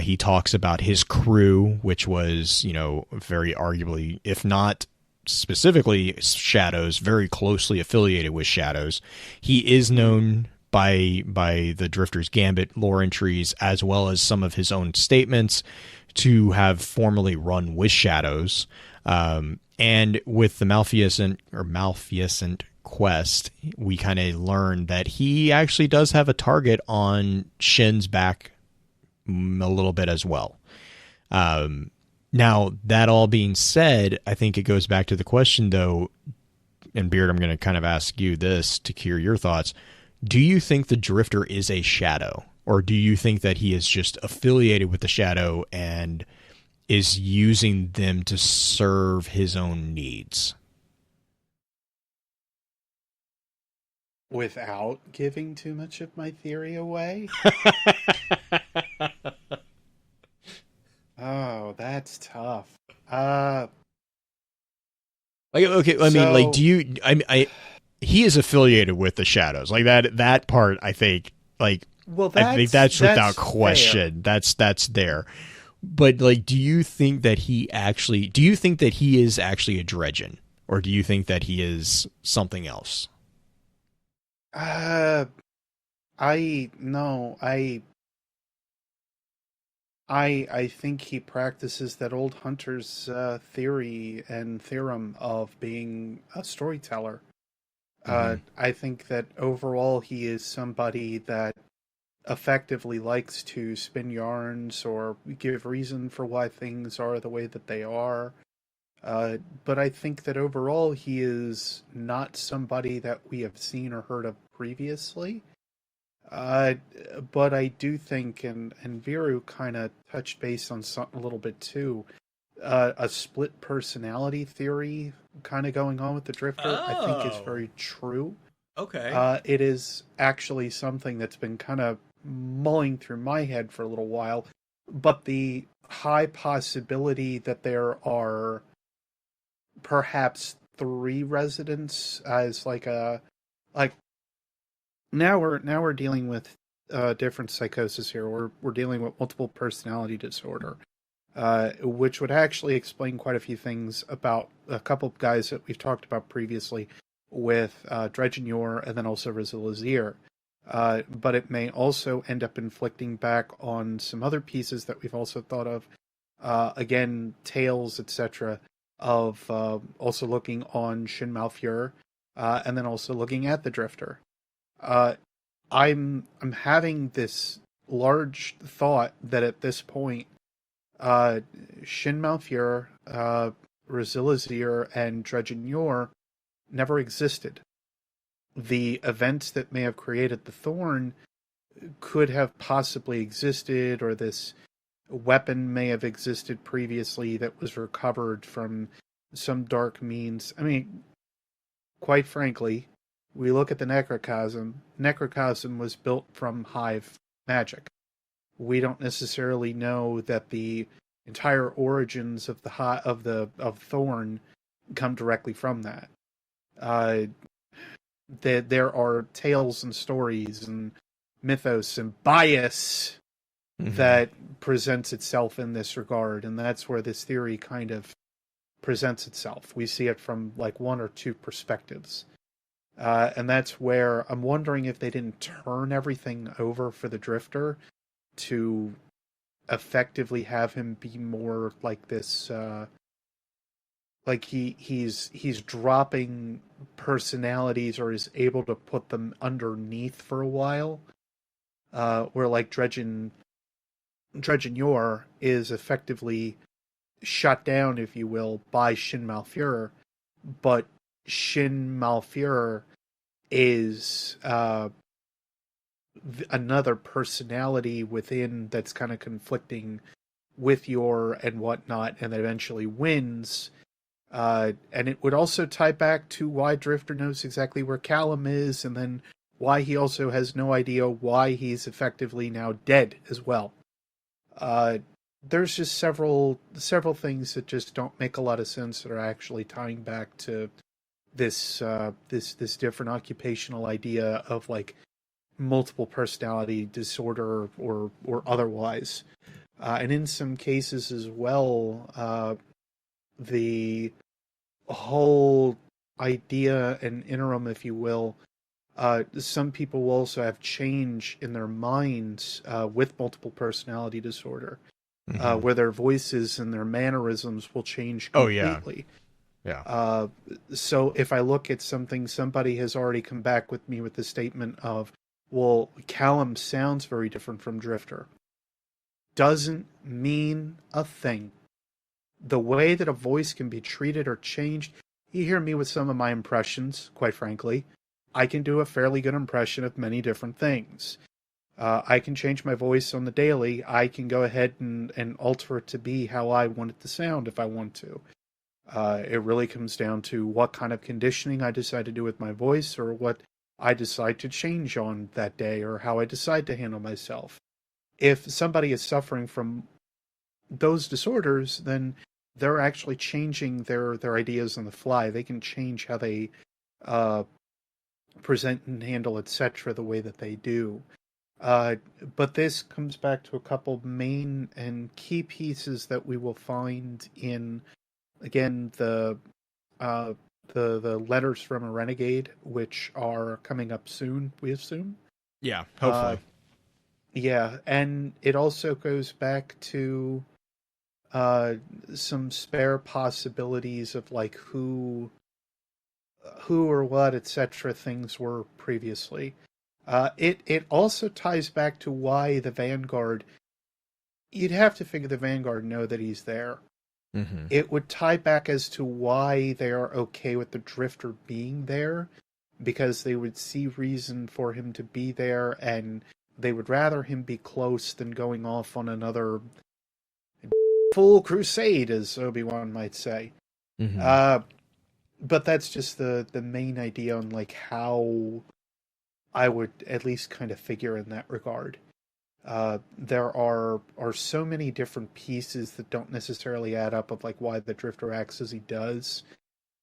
He talks about his crew, which was, very arguably, if not specifically Shadows, very closely affiliated with Shadows. He is known by the Drifter's Gambit lore entries, as well as some of his own statements, to have formerly run with Shadows. And with the Malfeasant quest, we kind of learned that he actually does have a target on Shin's back a little bit as well. Now, that all being said, I think it goes back to the question, though, and Beard, I'm going to kind of ask you this to hear your thoughts. Do you think the Drifter is a Shadow? Or do you think that he is just affiliated with the Shadow and is using them to serve his own needs? Without giving too much of my theory away? Oh, that's tough. Do you? He is affiliated with the Shadows. Like that part, I think. I think that's without question. Fair. That's there. But do you think that he is actually a Dredgen, or do you think that he is something else? I think he practices that old hunter's theory and theorem of being a storyteller. I think that overall he is somebody that effectively likes to spin yarns or give reason for why things are the way that they are. But I think that overall he is not somebody that we have seen or heard of previously. But I do think, and Viru kind of touched base on something a little bit too, a split personality theory kind of going on with the Drifter, I think is very true. Okay. It is actually something that's been kind of mulling through my head for a little while, but the high possibility that there are perhaps 3 residents as now we're dealing with different psychosis here. We're dealing with multiple personality disorder, which would actually explain quite a few things about a couple of guys that we've talked about previously with Dredgen Yor and then also Rizal. But it may also end up inflicting back on some other pieces that we've also thought of. Again, tales, etc., of also looking on Shin Malfeasant, and then also looking at the Drifter. I'm having this large thought that at this point, Shin Malfeasant, Rizal, and Dredgen Yor never existed. The events that may have created the Thorn could have possibly existed, or this weapon may have existed previously that was recovered from some dark means. I mean, quite frankly, we look at the Necrocosm. Necrocosm was built from hive magic. We don't necessarily know that the entire origins of of Thorn come directly from that. There are tales and stories and mythos and bias that presents itself in this regard, and that's where this theory kind of presents itself. We see it from one or two perspectives. And that's where I'm wondering if they didn't turn everything over for the Drifter to effectively have him be more like this, he's dropping personalities or is able to put them underneath for a while, where Dredgen Yor is effectively shut down, if you will, by Shin Malfeasant, but Shin Malfeasant is another personality within that's kind of conflicting with Yor and whatnot, and that eventually wins And it would also tie back to why Drifter knows exactly where Callum is, and then why he also has no idea why he's effectively now dead as well. There's just several things that just don't make a lot of sense that are actually tying back to this different occupational idea of like multiple personality disorder or otherwise. And in some cases as well, the whole idea and interim, if you will, some people will also have change in their minds with multiple personality disorder, where their voices and their mannerisms will change completely. Yeah. So if I look at something, somebody has already come back with me with the statement of, well, Callum sounds very different from Drifter. Doesn't mean a thing. The way that a voice can be treated or changed, you hear me with some of my impressions, quite frankly. I can do a fairly good impression of many different things. I can change my voice on the daily. I can go ahead and alter it to be how I want it to sound if I want to. It really comes down to what kind of conditioning I decide to do with my voice, or what I decide to change on that day, or how I decide to handle myself. If somebody is suffering from those disorders, then they're actually changing their ideas on the fly. They can change how they present and handle, etc., the way that they do. But this comes back to a couple main and key pieces that we will find in, again, the letters from a renegade, which are coming up soon, we assume. Yeah, hopefully. Yeah, and it also goes back to some spare possibilities of like who or what, etc. things were previously. It also ties back to why the Vanguard. You'd have to figure the Vanguard know that he's there. Mm-hmm. It would tie back as to why they are okay with the Drifter being there, because they would see reason for him to be there, and they would rather him be close than going off on another full crusade, as Obi-Wan might say. Mm-hmm. But that's just the main idea on like how I would at least kind of figure in that regard. There are so many different pieces that don't necessarily add up of like why the Drifter acts as he does,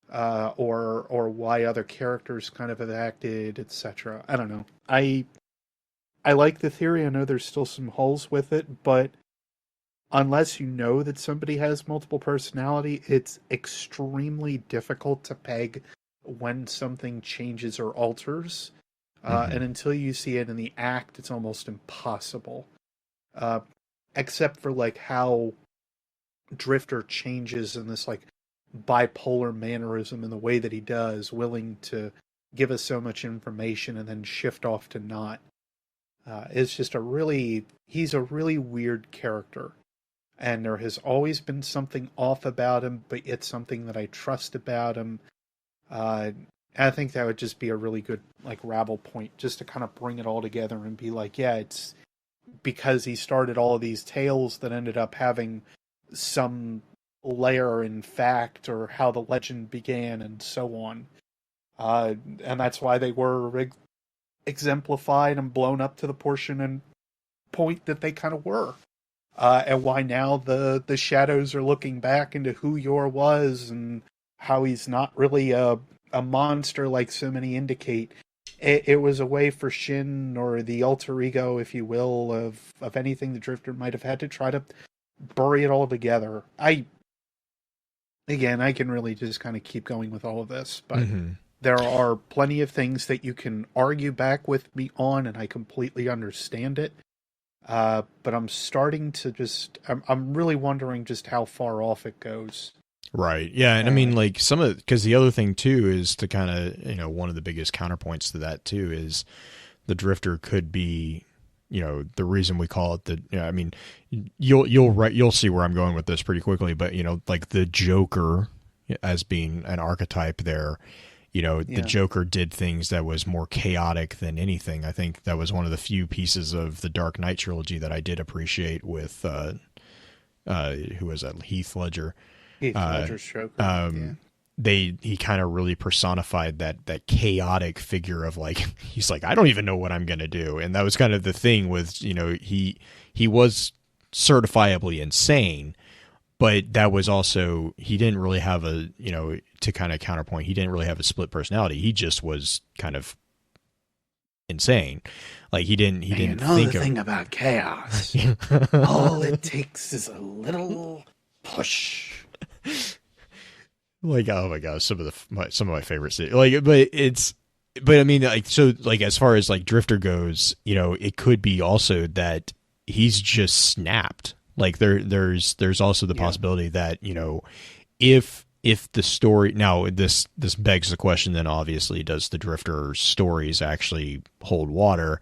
or why other characters kind of have acted, etc. I don't know. I like the theory. I know there's still some holes with it, but unless you know that somebody has multiple personality, it's extremely difficult to peg when something changes or alters. And until you see it in the act, it's almost impossible. Except for like how Drifter changes in this like bipolar mannerism in the way that he does, willing to give us so much information and then shift off to not. It's just he's a really weird character. And there has always been something off about him, but it's something that I trust about him. I think that would just be a really good like rabble point, just to kind of bring it all together and be like, yeah, it's because he started all of these tales that ended up having some layer in fact, or how the legend began and so on. And that's why they were exemplified and blown up to the portion and point that they kind of were. And why now the shadows are looking back into who Yor was, and how he's not really a monster like so many indicate. It was a way for Shin, or the alter ego, if you will, of anything the Drifter might have had to try to bury it all together. I can really just kind of keep going with all of this, but there are plenty of things that you can argue back with me on, and I completely understand it. But I'm starting to I'm really wondering just how far off it goes. Right. Yeah. And I mean, like because the other thing too is to kind of, one of the biggest counterpoints to that too is the Drifter could be, the reason we call it I mean, you'll see where I'm going with this pretty quickly, but like the Joker as being an archetype there, the Joker did things that was more chaotic than anything. I think that was one of the few pieces of the Dark Knight trilogy that I did appreciate with, who was that? Heath Ledger. Heath Uh, Ledger's Joker. he kind of really personified that chaotic figure of like, he's like, I don't even know what I'm going to do. And that was kind of the thing with, he was certifiably insane, but that was also, he didn't really have a, to kind of counterpoint, he didn't really have a split personality. He just was kind of insane. Like he didn't think the thing about chaos. All it takes is a little push. Like, oh my gosh, some of my favorites. Like, but I mean, like, so like as far as like Drifter goes, it could be also that he's just snapped. Like there's also the possibility that, if the story, now this begs the question, then obviously does the Drifter stories actually hold water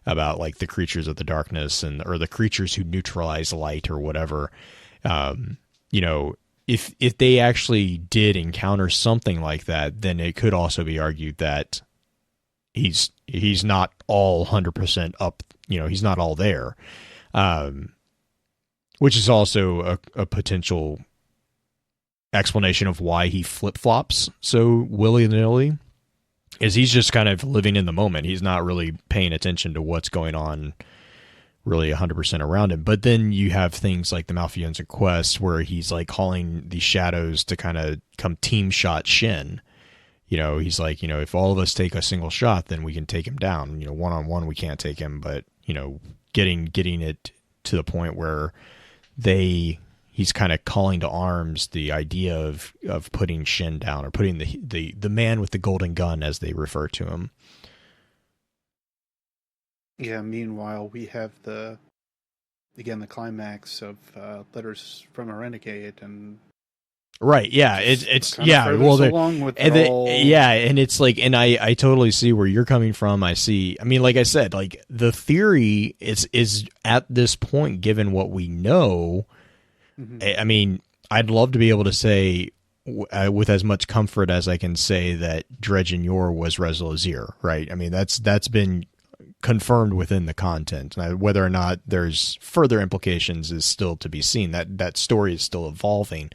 about like the creatures of the darkness or the creatures who neutralize light or whatever, if they actually did encounter something like that, then it could also be argued that he's not all 100% up, he's not all there, which is also a potential explanation of why he flip-flops so willy-nilly, is he's just kind of living in the moment. He's not really paying attention to what's going on really 100% around him. But then you have things like the Malfeasance quest where he's like calling the shadows to kind of come team shot Shin. He's like, if all of us take a single shot, then we can take him down. One-on-one we can't take him, but getting it to the point where he's kind of calling to arms the idea of putting Shin down, or putting the man with the golden gun, as they refer to him. Yeah, meanwhile, we have the climax of Letters from a Renegade, and right, yeah, it's yeah, well, along with and and it's like, and I totally see where you're coming from. I mean, like I said, like the theory is at this point, given what we know, I mean, I'd love to be able to say with as much comfort as I can say that Dredgen Yor was Rezyl Azzir, right? I mean, that's been confirmed within the content. Whether or not there's further implications is still to be seen. That story is still evolving,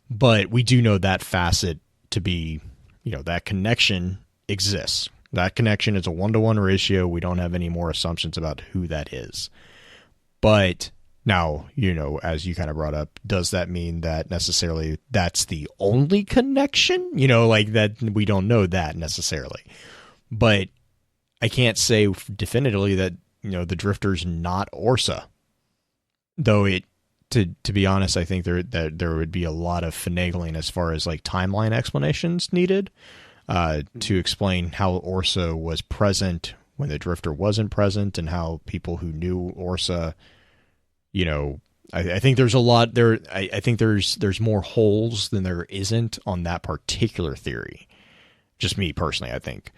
but we do know that facet to be, that connection exists. That connection is a 1-to-1 ratio. We don't have any more assumptions about who that is. But now, as you kind of brought up, does that mean that necessarily that's the only connection? Like that, we don't know that necessarily, but I can't say definitively that, the Drifter's not Orsa. Though to be honest, I think there would be a lot of finagling as far as like timeline explanations needed to explain how Orsa was present when the Drifter wasn't present, and how people who knew Orsa, I think there's a lot there. I think there's more holes than there isn't on that particular theory. Just me personally, I think.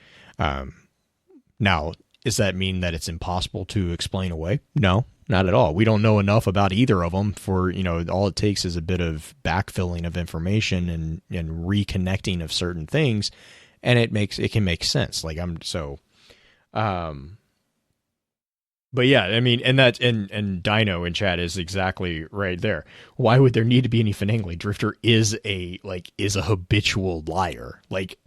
Now, does that mean that it's impossible to explain away? No, not at all. We don't know enough about either of them for, all it takes is a bit of backfilling of information and reconnecting of certain things, and it can make sense. Like but yeah, I mean, and Dino in chat is exactly right there. Why would there need to be any finagling? Drifter is a habitual liar. Like,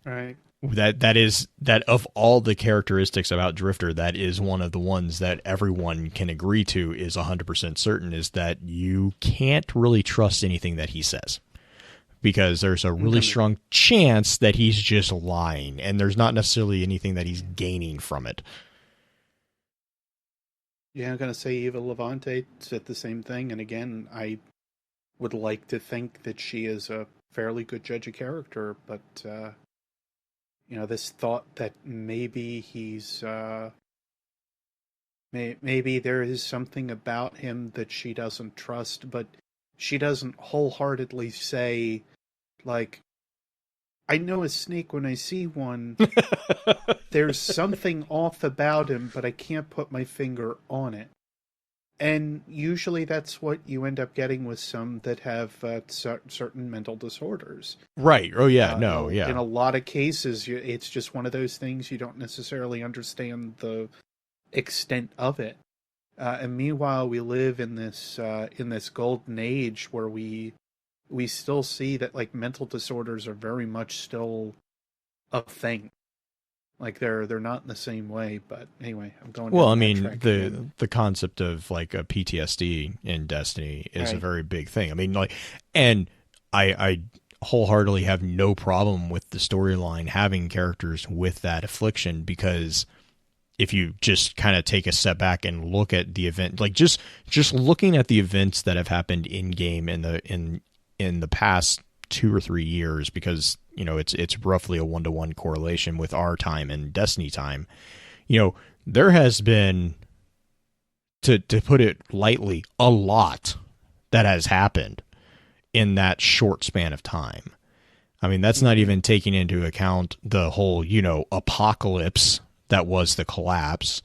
right. That of all the characteristics about Drifter, that is one of the ones that everyone can agree to is 100% certain, is that you can't really trust anything that he says, because there's a really strong chance that he's just lying, and there's not necessarily anything that he's gaining from it. Yeah, I'm going to say Eva Levante said the same thing, and again, I would like to think that she is a fairly good judge of character, but this thought that maybe he's maybe there is something about him that she doesn't trust, but she doesn't wholeheartedly say, like, I know a snake when I see one. There's something off about him, but I can't put my finger on it. And usually that's what you end up getting with some that have certain mental disorders. Right. Oh, yeah. In a lot of cases, it's just one of those things you don't necessarily understand the extent of it. And meanwhile, we live in this golden age where we we still see that like mental disorders are very much still a thing. Like they're not in the same way, but anyway, I'm going. Well, I down that mean, track again. the concept of like a PTSD in Destiny is a Right. very big thing. I mean, like, and I wholeheartedly have no problem with the storyline having characters with that affliction, because if you just kind of take a step back and look at the event, like just looking at the events that have happened in game in the past 2 or 3 years, because you know it's roughly a 1-to-1 correlation with our time and Destiny time. You know, there has been, to put it lightly, a lot that has happened in that short span of time. I mean, that's not even taking into account the whole, you know, apocalypse that was the collapse,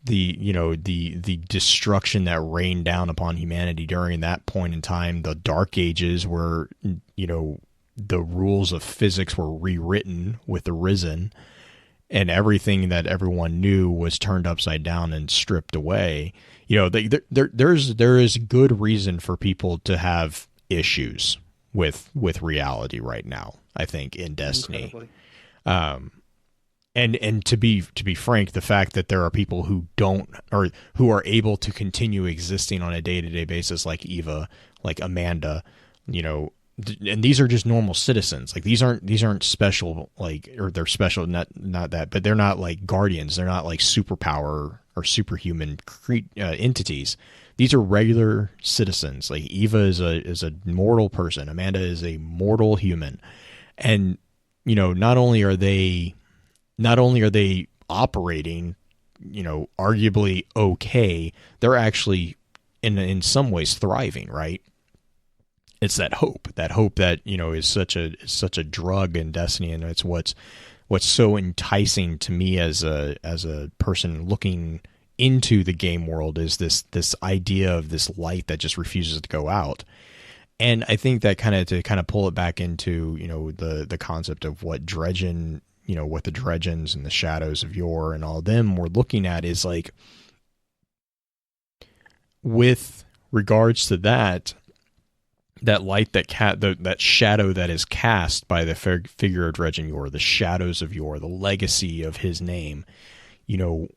the destruction that rained down upon humanity during that point in time, the Dark Ages, where, you know, the rules of physics were rewritten with the Risen, and everything that everyone knew was turned upside down and stripped away. You know, there is good reason for people to have issues with reality right now, I think, in Destiny. Incredibly. And to be frank, the fact that there are people who don't, or who are able to continue existing on a day-to-day basis, like Eva, like Amanda, you know, and these are just normal citizens. Like these aren't special, like, or they're special, not that, but they're not like guardians. They're not like superpower or superhuman entities. These are regular citizens. Like Eva is a mortal person. Amanda is a mortal human, and you know, not only are they operating, you know, arguably okay, they're actually in some ways thriving, right? It's that hope that, you know, is such a drug in Destiny, and it's what's so enticing to me as a person looking into the game world, is this idea of this light that just refuses to go out. And I think that to pull it back into, you know, the concept of what Dredgen, you know, what the Dredgens and the Shadows of Yor and all of them we're looking at, is like, with regards to that light, that shadow that is cast by the figure of Dredgen Yor, the Shadows of Yor, the legacy of his name, you know,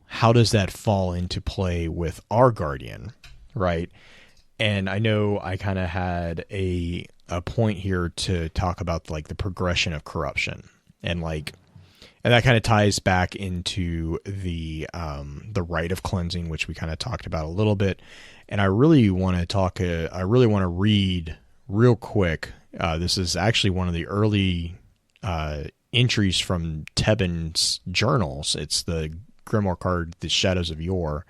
how does that fall into play with our Guardian, right? And I know I kind of had a point here to talk about like the progression of corruption, and that kind of ties back into the rite of cleansing, which we kind of talked about a little bit. And I really want to read real quick. This is actually one of the early entries from Tebben's journals. It's the Grimoire card, The Shadows of Yor.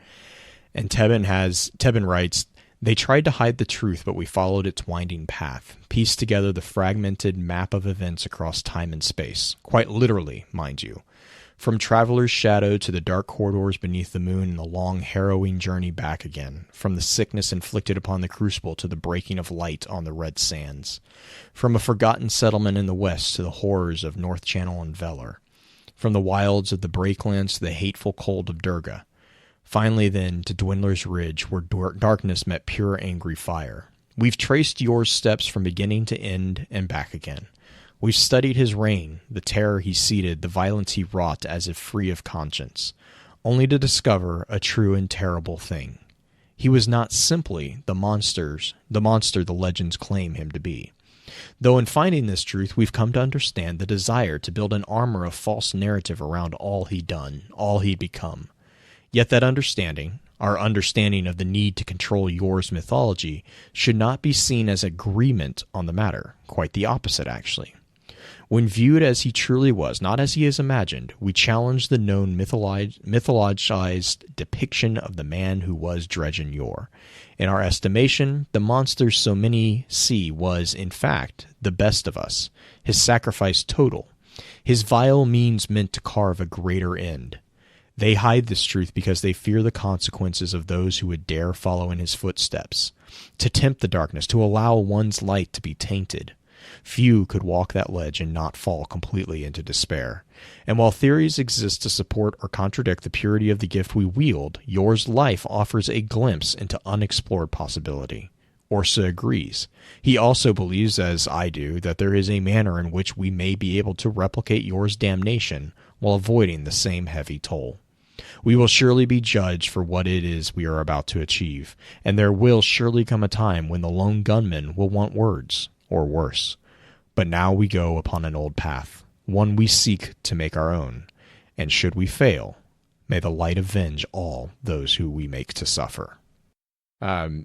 And Tebben writes, "They tried to hide the truth, but we followed its winding path, pieced together the fragmented map of events across time and space, quite literally, mind you. From Traveler's Shadow to the dark corridors beneath the moon, and the long, harrowing journey back again. From the sickness inflicted upon the Crucible to the breaking of light on the red sands. From a forgotten settlement in the west to the horrors of North Channel and Velar. From the wilds of the Breaklands to the hateful cold of Durga. Finally, then, to Dwindler's Ridge, where darkness met pure angry fire. We've traced Yor's steps from beginning to end and back again. We've studied his reign, the terror he seeded, the violence he wrought as if free of conscience, only to discover a true and terrible thing. He was not simply the monster the legends claim him to be. Though in finding this truth, we've come to understand the desire to build an armor of false narrative around all he'd done, all he'd become. Yet that understanding, our understanding of the need to control Yor's mythology, should not be seen as agreement on the matter. Quite the opposite, actually. When viewed as he truly was, not as he is imagined, we challenge the known mythologized depiction of the man who was Dredgen Yor. In our estimation, the monster so many see was, in fact, the best of us, his sacrifice total, his vile means meant to carve a greater end. They hide this truth because they fear the consequences of those who would dare follow in his footsteps, to tempt the darkness, to allow one's light to be tainted. Few could walk that ledge and not fall completely into despair. And while theories exist to support or contradict the purity of the gift we wield, Yor's life offers a glimpse into unexplored possibility. Orsa agrees. He also believes, as I do, that there is a manner in which we may be able to replicate Yor's damnation while avoiding the same heavy toll. We will surely be judged for what it is we are about to achieve, and there will surely come a time when the lone gunman will want words, or worse. But now we go upon an old path, one we seek to make our own, and should we fail, may the light avenge all those who we make to suffer.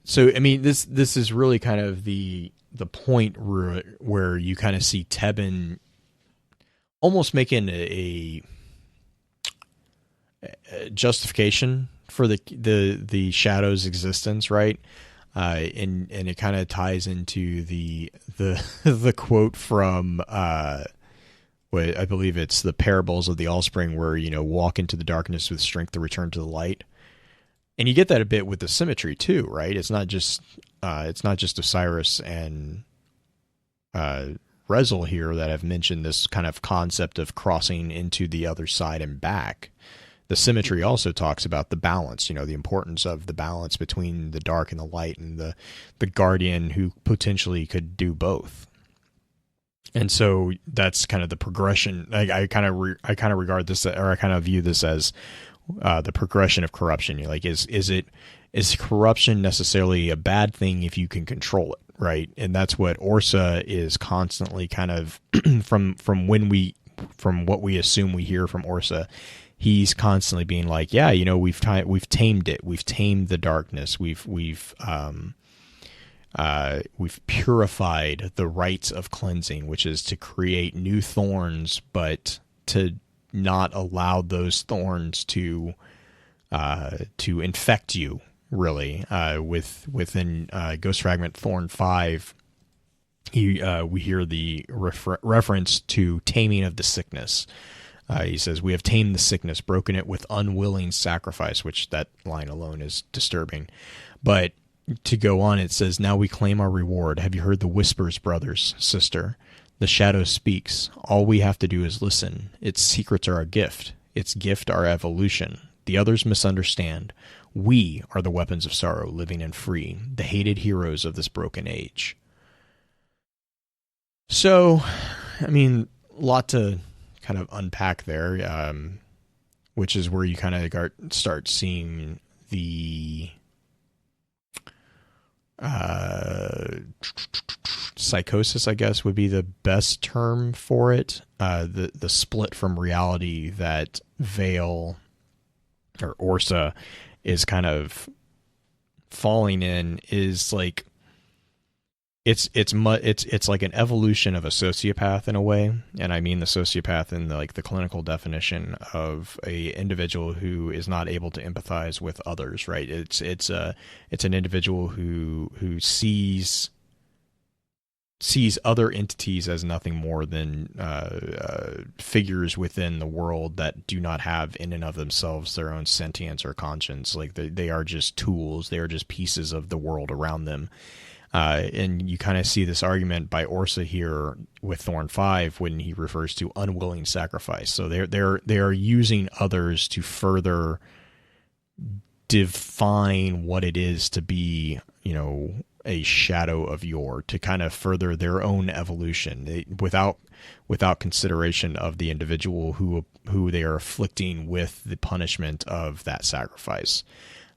So I mean, this is really kind of the point where you kind of see Tebben almost making a justification for the shadow's existence, right? And it kind of ties into the the quote from what I believe it's the parables of the Allspring, where walk into the darkness with strength to return to the light. And you get that a bit with the symmetry too, right? It's not just Osiris and Rezel here that have mentioned this kind of concept of crossing into the other side and back. The symmetry also talks about the balance, the importance of the balance between the dark and the light, and the guardian who potentially could do both. And so that's kind of the progression. I kind of regard this, or I kind of view this as the progression of corruption. You're like, is corruption necessarily a bad thing if you can control it, right? And that's what Orsa is constantly kind of from what we assume we hear from Orsa. He's constantly being like, yeah, we've tamed it, we've tamed the darkness, we've purified the rites of cleansing, which is to create new thorns, but to not allow those thorns to infect you, really. Within Ghost Fragment Thorn 5, we hear the reference to taming of the sickness. He says, we have tamed the sickness, broken it with unwilling sacrifice, which that line alone is disturbing. But to go on, it says, now we claim our reward. Have you heard the whispers, brothers, sister? The shadow speaks. All we have to do is listen. Its secrets are our gift. Its gift our evolution. The others misunderstand. We are the weapons of sorrow, living and free, the hated heroes of this broken age. So, I mean, a lot to kind of unpack there, which is where you kind of start seeing the psychosis, I guess, would be the best term for it. The split from reality that Vale or Orsa is kind of falling in is like it's like an evolution of a sociopath in a way, and I mean the sociopath in the clinical definition of a individual who is not able to empathize with others, right? It's an individual who sees other entities as nothing more than figures within the world that do not have in and of themselves their own sentience or conscience. Like they are just tools. They are just pieces of the world around them. And you kind of see this argument by Orsa here with Thorn 5 when he refers to unwilling sacrifice. So they are using others to further define what it is to be, a shadow of Yor, to kind of further their own evolution without consideration of the individual who they are afflicting with the punishment of that sacrifice.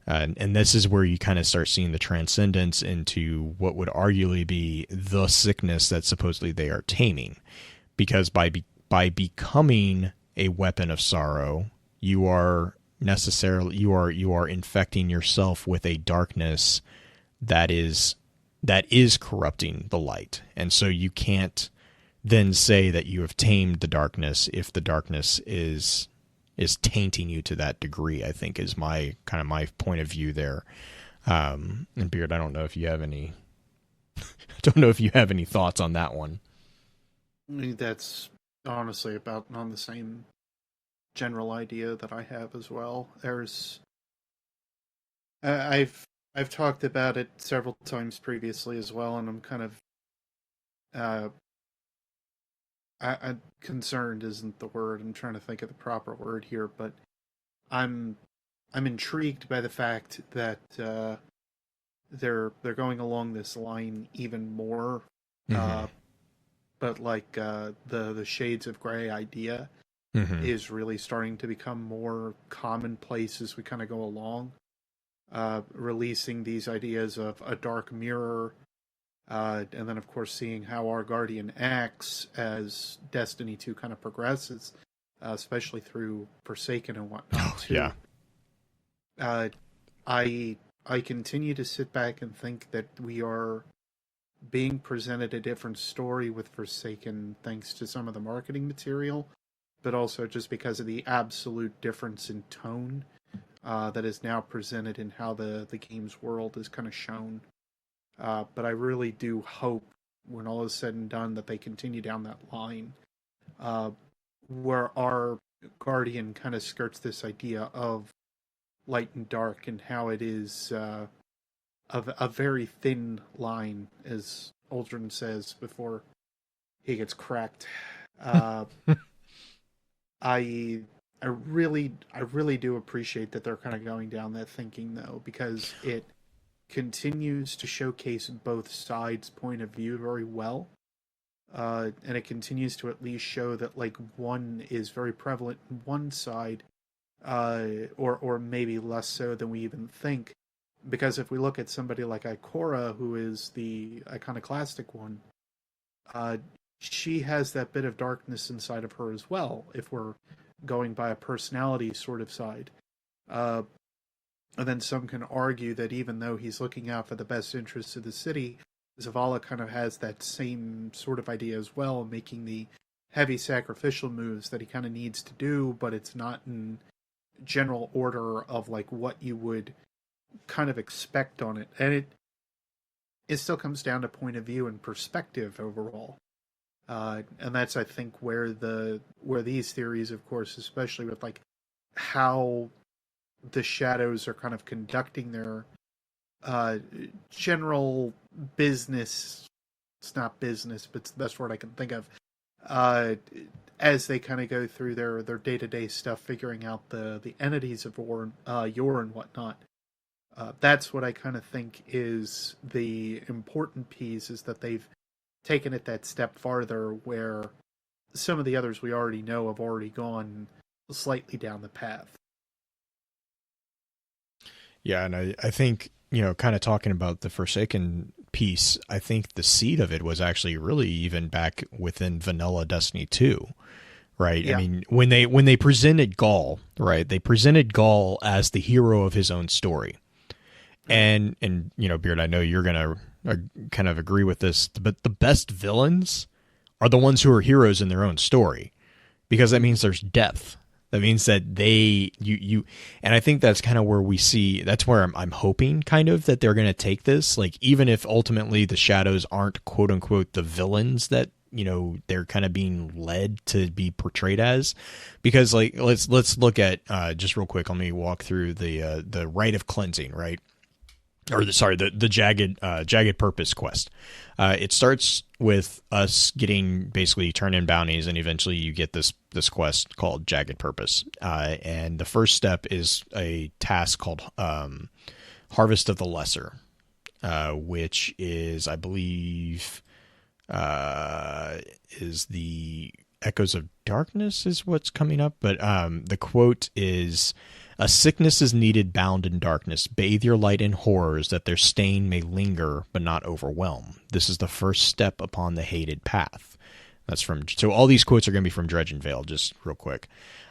And this is where you kind of start seeing the transcendence into what would arguably be the sickness that supposedly they are taming, because by becoming a weapon of sorrow, you are infecting yourself with a darkness that is corrupting the light. And so you can't then say that you have tamed the darkness if the darkness is tainting you to that degree, I think, is my point of view there. And Beard, I don't know if you have any thoughts on that one. I mean, that's honestly about on the same general idea that I have as well. I've talked about it several times previously as well, and I'm kind of concerned isn't the word. I'm trying to think of the proper word here, but I'm intrigued by the fact that they're going along this line even more. Mm-hmm. But like the shades of gray idea Mm-hmm. is really starting to become more commonplace as we kind of go along. Releasing these ideas of a dark mirror, and then of course seeing how our guardian acts as Destiny 2 kind of progresses, especially through Forsaken and whatnot too. Yeah. I continue to sit back and think that we are being presented a different story with Forsaken thanks to some of the marketing material, but also just because of the absolute difference in tone that is now presented in how the game's world is kind of shown. But I really do hope, when all is said and done, that they continue down that line where our Guardian kind of skirts this idea of light and dark and how it is a very thin line, as Aldrin says before he gets cracked. I really do appreciate that they're kind of going down that thinking, though, because it continues to showcase both sides' point of view very well. And it continues to at least show that like one is very prevalent in one side, or maybe less so than we even think. Because if we look at somebody like Ikora, who is the iconoclastic one, she has that bit of darkness inside of her as well, if we're going by a personality sort of side. And then some can argue that even though he's looking out for the best interests of the city, Zavala kind of has that same sort of idea as well, making the heavy sacrificial moves that he kind of needs to do, but it's not in general order of like what you would kind of expect on it. And it still comes down to point of view and perspective overall. And that's, I think, where these theories, of course, especially with like how the shadows are kind of conducting their general business. It's not business, but it's the best word I can think of. As they kind of go through their day-to-day stuff, figuring out the entities of Yor and whatnot. That's what I kind of think is the important piece, is that they've taken it that step farther, where some of the others we already know have already gone slightly down the path. Yeah, and I think, kind of talking about the Forsaken piece, I think the seed of it was actually really even back within vanilla Destiny 2, right? Yeah. I mean, when they presented Gaul, right, they presented Gaul as the hero of his own story. And Beard, I know you're going to kind of agree with this, but the best villains are the ones who are heroes in their own story, because that means there's depth. That means that and I think that's kind of where we see, that's where I'm hoping kind of that they're going to take this, like, even if ultimately the shadows aren't quote unquote the villains that, they're kind of being led to be portrayed as, because like, let's look at, just real quick, let me walk through the rite of cleansing, right? Or the jagged purpose quest. It starts with us getting basically turn in bounties, and eventually you get this quest called Jagged Purpose. And the first step is a task called Harvest of the Lesser, which is, I believe, is the Echoes of Darkness is what's coming up. But the quote is, "A sickness is needed bound in darkness. Bathe your light in horrors that their stain may linger but not overwhelm. This is the first step upon the hated path." So all these quotes are going to be from Dredgen Vale, just real quick.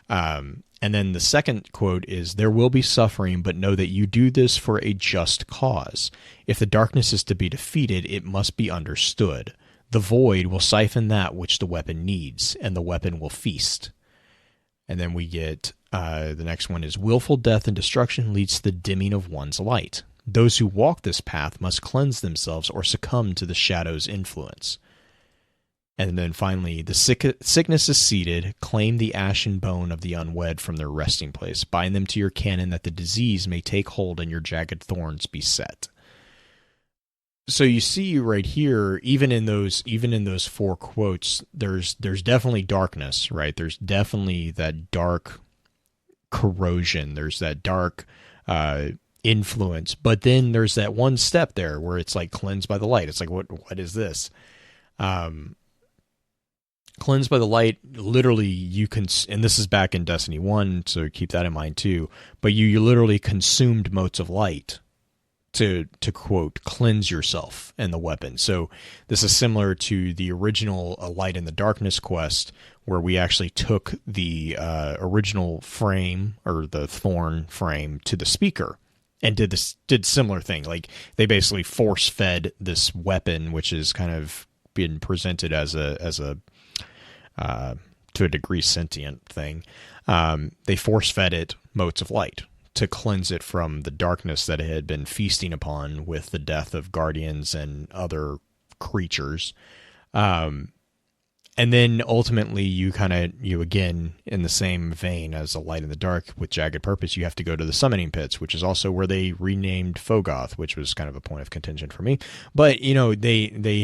And then the second quote is, "There will be suffering, but know that you do this for a just cause. If the darkness is to be defeated, it must be understood. The void will siphon that which the weapon needs, and the weapon will feast." And then we get the next one is, "Willful death and destruction leads to the dimming of one's light. Those who walk this path must cleanse themselves or succumb to the shadow's influence." And then finally, "The sickness is seated. Claim the ashen bone of the unwed from their resting place. Bind them to your cannon that the disease may take hold and your jagged thorns be set." So you see right here, even in those four quotes, there's definitely darkness, right? There's definitely that dark corrosion. There's that dark influence. But then there's that one step there where it's like cleansed by the light. It's like, what is this? Cleansed by the light, literally you can, and this is back in Destiny 1, so keep that in mind too, but you literally consumed motes of light to quote, cleanse yourself and the weapon. So this is similar to the original Light in the Darkness quest, where we actually took the original frame, or the thorn frame, to the speaker and did similar thing. Like, they basically force fed this weapon, which is kind of been presented as a to a degree sentient thing. They force fed it motes of light to cleanse it from the darkness that it had been feasting upon with the death of guardians and other creatures. And then ultimately you again, in the same vein as a Light in the Dark with Jagged Purpose, you have to go to the summoning pits, which is also where they renamed Fogoth, which was kind of a point of contention for me. But, you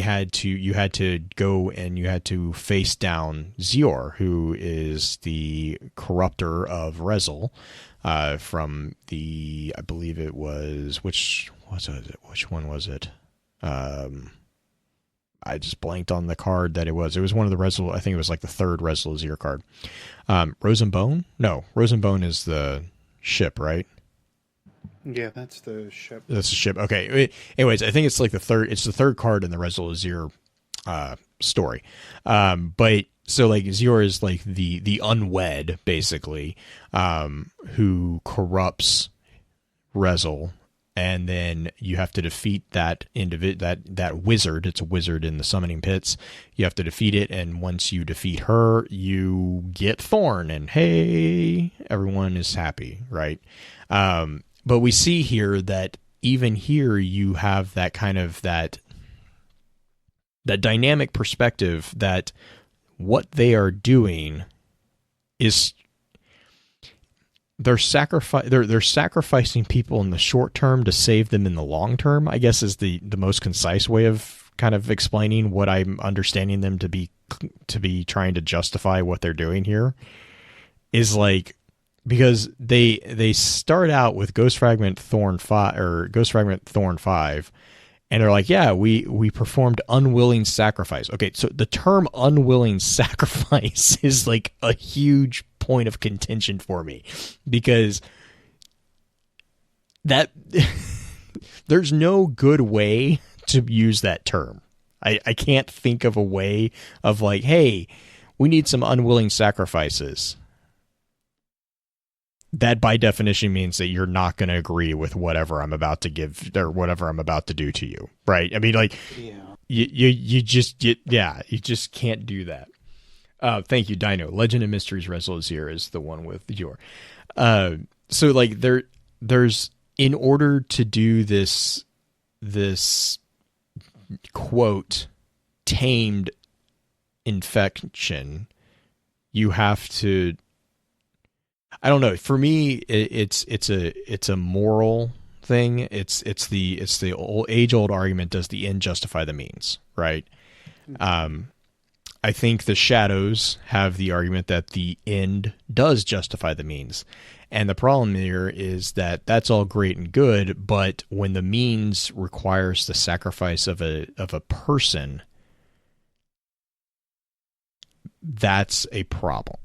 had to go and you had to face down Yor, who is the corruptor of Rezel, from the, I believe it was, which one was it? I just blanked on the card that it was. It was one of the Rezel, I think it was like the third Rezel Yor card. Rosenbone? No, Rosenbone is the ship, right? Yeah, that's the ship. That's the ship. Okay. Anyways, I think it's like the third card in the Rezel Yor story. But so like Yor is like the unwed, basically, who corrupts Rezel. And then you have to defeat that that wizard. It's a wizard in the summoning pits. You have to defeat it, and once you defeat her, you get Thorn, and hey, everyone is happy, right? But we see here that even here you have that kind of that dynamic perspective that what they are doing is they're sacrificing people in the short term to save them in the long term, I guess, is the most concise way of kind of explaining what I'm understanding them to be trying to justify what they're doing here. Is like, because they start out with Ghost Fragment Thorn 5, and they're like, yeah, we performed unwilling sacrifice. Okay, so the term unwilling sacrifice is like a huge point of contention for me, because that there's no good way to use that term. I can't think of a way of like, hey, we need some unwilling sacrifices. That by definition means that you're not going to agree with whatever I'm about to give or whatever I'm about to do to you, right? I mean, like, you just can't do that. Thank you, Dino. Legend of Mysteries Rezel Yor is the one with Yor. So like there's in order to do this quote tamed infection, you have to, I don't know. For me, it's a moral thing. It's the age old argument: does the end justify the means? Right. I think the Shadows have the argument that the end does justify the means. And the problem here is that that's all great and good, but when the means requires the sacrifice of a person, that's a problem.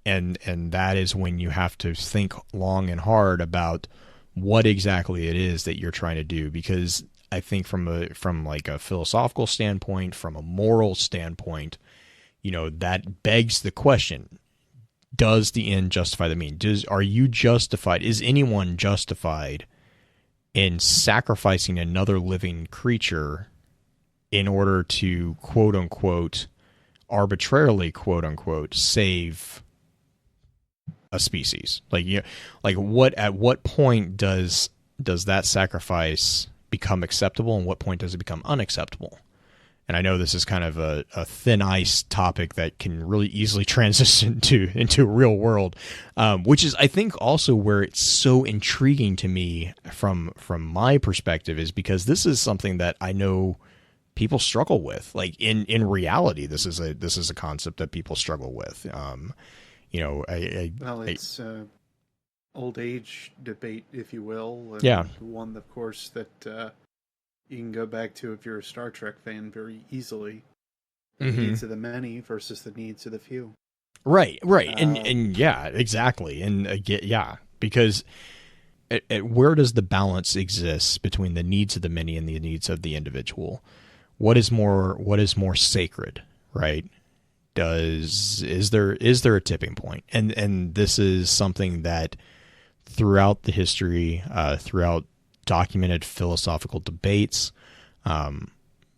And that is when you have to think long and hard about what exactly it is that you're trying to do, because I think from like a philosophical standpoint, from a moral standpoint, that begs the question: does the end justify the means? Are you justified? Is anyone justified in sacrificing another living creature in order to quote unquote arbitrarily quote unquote save a species? Like at what point does that sacrifice become acceptable, and what point does it become unacceptable? And I know this is kind of a thin ice topic that can really easily transition into real world, which is, I think, also where it's so intriguing to me from my perspective, is because this is something that I know people struggle with. Like in reality, this is a concept that people struggle with. It's old age debate, if you will. And Yeah. one, of course, that you can go back to if you're a Star Trek fan very easily. The needs of the many versus the needs of the few. Right. And yeah, exactly. And again, yeah, because where does the balance exist between the needs of the many and the needs of the individual? What is more sacred, right? Is there a tipping point? And this is something that throughout the history, throughout documented philosophical debates,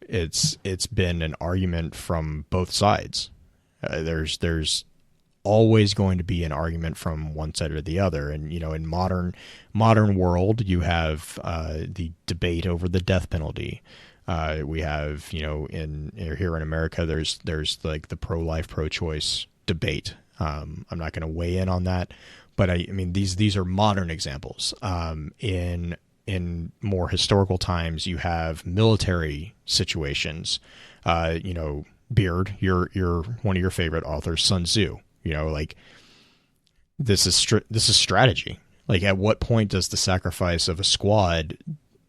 it's been an argument from both sides. There's always going to be an argument from one side or the other. And, in modern world, you have the debate over the death penalty. We have, here in America, there's like the pro-life, pro-choice debate. I'm not going to weigh in on that, but I mean, these are modern examples. In more historical times, you have military situations. Beard, you're one of your favorite authors, Sun Tzu. Like this is strategy. Like, at what point does the sacrifice of a squad,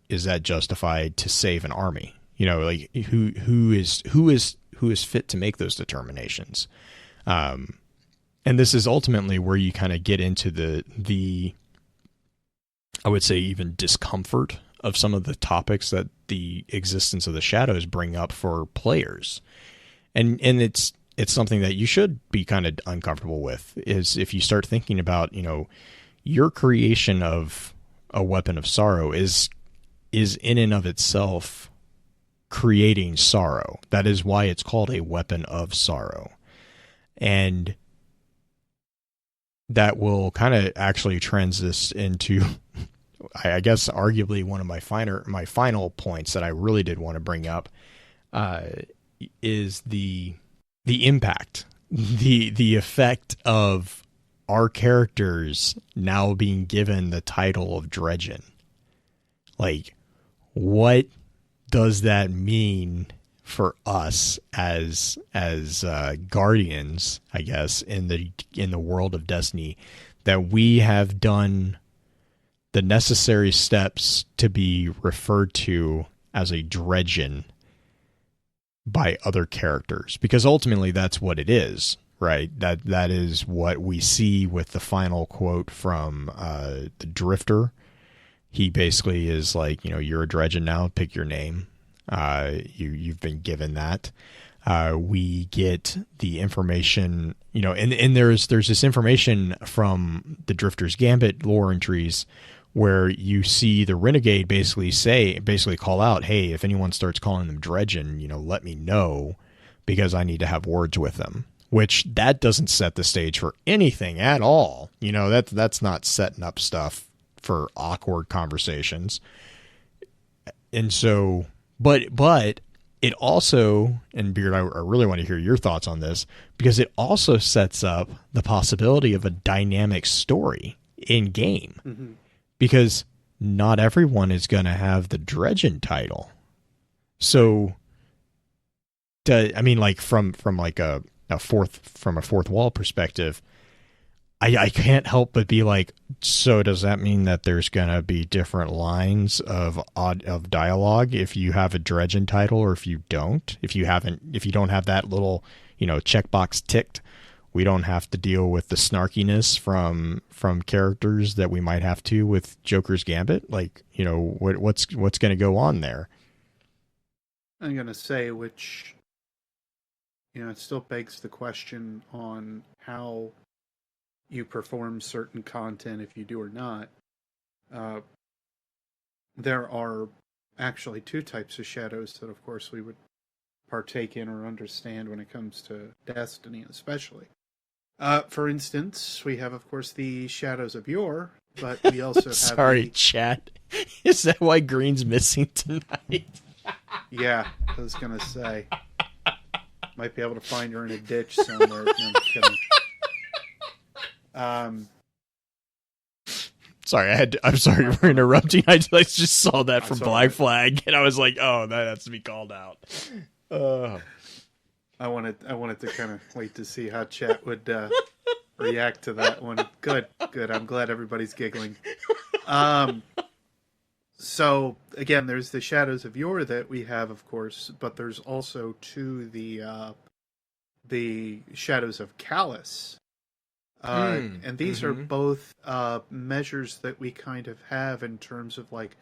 is that justified to save an army? Like who is fit to make those determinations? And this is ultimately where you kind of get into the I would say even discomfort of some of the topics that the existence of the shadows bring up for players. And it's something that you should be kind of uncomfortable with, is if you start thinking about, your creation of a weapon of sorrow is in and of itself creating sorrow. That is why it's called a weapon of sorrow. And that will kind of actually transition into, I guess, arguably one of my final points that I really did want to bring up, is the impact, the effect of our characters now being given the title of Dredgen. Like, what does that mean for us as guardians, I guess, in the world of Destiny, that we have done the necessary steps to be referred to as a Dredgen by other characters? Because ultimately that's what it is, right? That is what we see with the final quote from the Drifter. He basically is like, you're a Dredgen now, pick your name. You've been given that. We get the information, and there's this information from the Drifter's Gambit lore entries where you see the Renegade basically call out, hey, if anyone starts calling them Dredgen, let me know, because I need to have words with them. Which, that doesn't set the stage for anything at all. That's not setting up stuff for awkward conversations. And so, but it also, and Beard, I really want to hear your thoughts on this, because it also sets up the possibility of a dynamic story in game. Mm-hmm. Because not everyone is going to have the Dredgen title. So, like from like a fourth wall perspective, I can't help but be like, so does that mean that there's going to be different lines of dialogue if you have a Dredgen title or if you don't? If you don't have that little, checkbox ticked, we don't have to deal with the snarkiness from characters that we might have to with Joker's Gambit. Like, what's going to go on there? I'm going to say, which, it still begs the question on how you perform certain content, if you do or not. There are actually two types of shadows that, of course, we would partake in or understand when it comes to Destiny, especially. For instance, we have, of course, the Shadows of Yor, but we also have Sorry, chat. Is that why Green's missing tonight? Yeah, I was going to say. Might be able to find her in a ditch somewhere. No, I'm kidding. Sorry, I'm sorry for interrupting. I just saw that from Black Flag, and I was like, oh, that has to be called out. I wanted to kind of wait to see how chat would react to that one. Good. I'm glad everybody's giggling. Um, so again, there's the Shadows of Yor that we have, of course, but there's also too the Shadows of Callus. And these are both measures that we kind of have in terms of like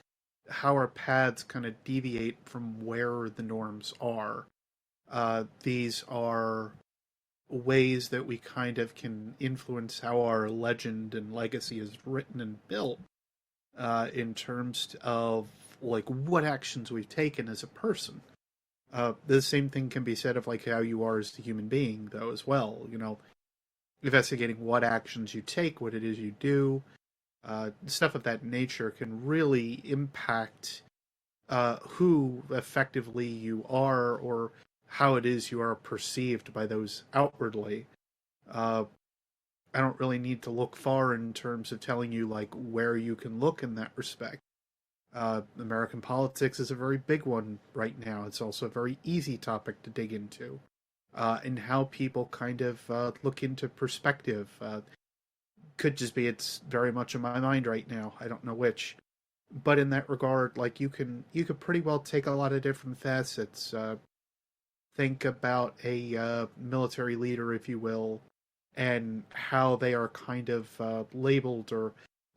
how our paths kind of deviate from where the norms are. These are ways that we kind of can influence how our legend and legacy is written and built in terms of like what actions we've taken as a person. The same thing can be said of like how you are as a human being, though, as well. You know, investigating what actions you take, what it is you do, stuff of that nature can really impact who effectively you are or how it is you are perceived by those outwardly. I don't really need to look far in terms of telling you like where you can look in that respect. American politics is a very big one right now. It's also a very easy topic to dig into. And how people kind of look into perspective. Could just be it's very much in my mind right now. I don't know which. But in that regard, like you could pretty well take a lot of different facets. Think about a military leader, if you will, and how they are kind of labeled or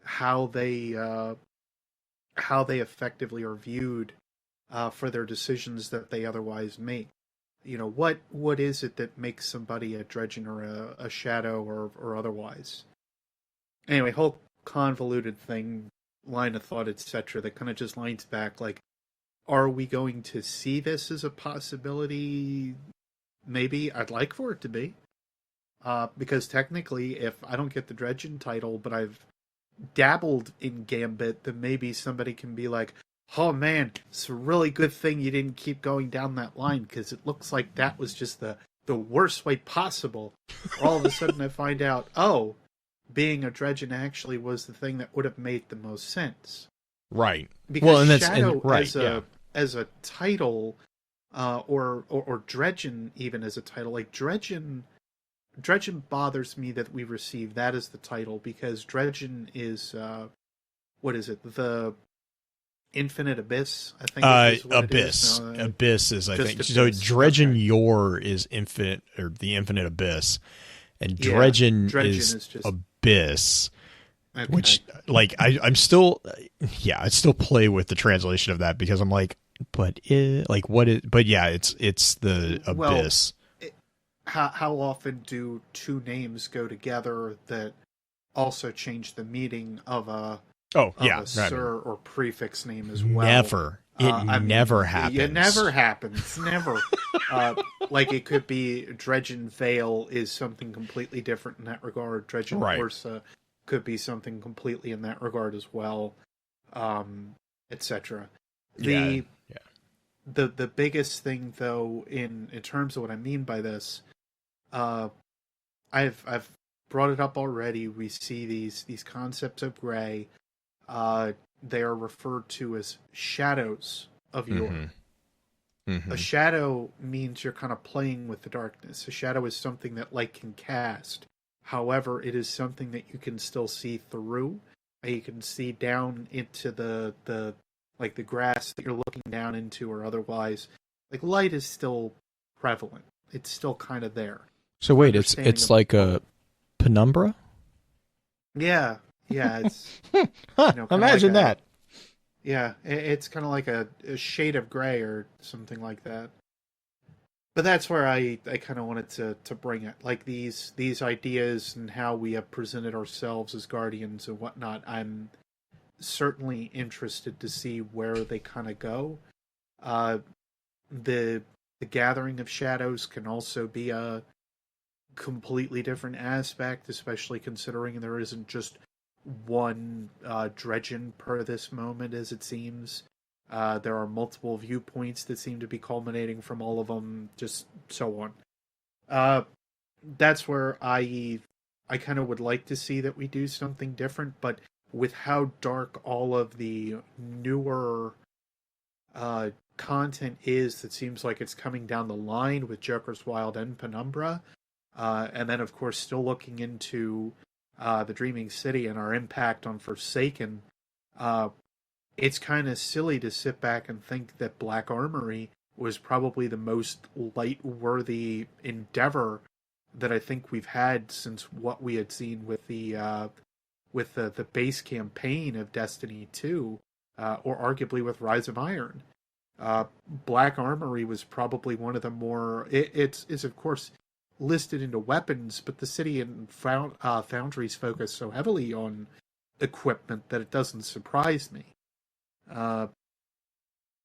how they effectively are viewed for their decisions that they otherwise make. You know, what is it that makes somebody a Dredgen or a Shadow or otherwise? Anyway, whole convoluted thing, line of thought, etc., that kind of just lines back like, are we going to see this as a possibility? Maybe. I'd like for it to be. Because technically, if I don't get the Dredgen title, but I've dabbled in Gambit, then maybe somebody can be like, oh man, it's a really good thing you didn't keep going down that line, because it looks like that was just the worst way possible. All of a sudden I find out, oh, being a Dredgen actually was the thing that would have made the most sense. Right. Because well, and Shadow right, as a title, or Dredgen even as a title, like Dredgen bothers me that we receive that as the title, because Dredgen is what is it? The Infinite Abyss, I think. Is what Abyss. It is. No, Abyss is, I think. Abyss. So Dredgen Okay. Yor is infinite, or the Infinite Abyss, and Dredgen is just Abyss. okay. Which, like, I still play with the translation of that, because I'm like, but what is? But yeah, it's the Abyss. Well, how often do two names go together that also change the meaning of a sir or prefix name as well? Never. Never happens. It never happens. Never. Like it could be Dredgen Vale is something completely different in that regard. Dredgen Ursa could be something completely in that regard as well, etc. The biggest thing, though, in terms of what I mean by this, I've brought it up already. We see these concepts of gray. They are referred to as shadows of Yor. A shadow means you're kind of playing with the darkness. A shadow is something that light can cast. However, it is something that you can still see through. You can see down into the like the grass that you're looking down into, or otherwise. Like light is still prevalent. It's still kind of there. So wait, it's like a penumbra? Yeah. It's imagine that. Yeah, it's kind of like a shade of gray or something like that. But that's where I kind of wanted to bring it. Like these ideas and how we have presented ourselves as guardians and whatnot, I'm certainly interested to see where they kind of go. The gathering of shadows can also be a completely different aspect, especially considering there isn't just one Dredgen per this moment, as it seems. There are multiple viewpoints that seem to be culminating from all of them, just so on. That's where I kind of would like to see that we do something different, but with how dark all of the newer content is, that seems like it's coming down the line with Joker's Wild and Penumbra, And then, of course, still looking into the Dreaming City and our impact on Forsaken, it's kind of silly to sit back and think that Black Armory was probably the most light-worthy endeavor that I think we've had since what we had seen with the base campaign of Destiny 2, or arguably with Rise of Iron. Black Armory was probably one of the more... It's of course listed into weapons, but the city and foundries focus so heavily on equipment that it doesn't surprise me.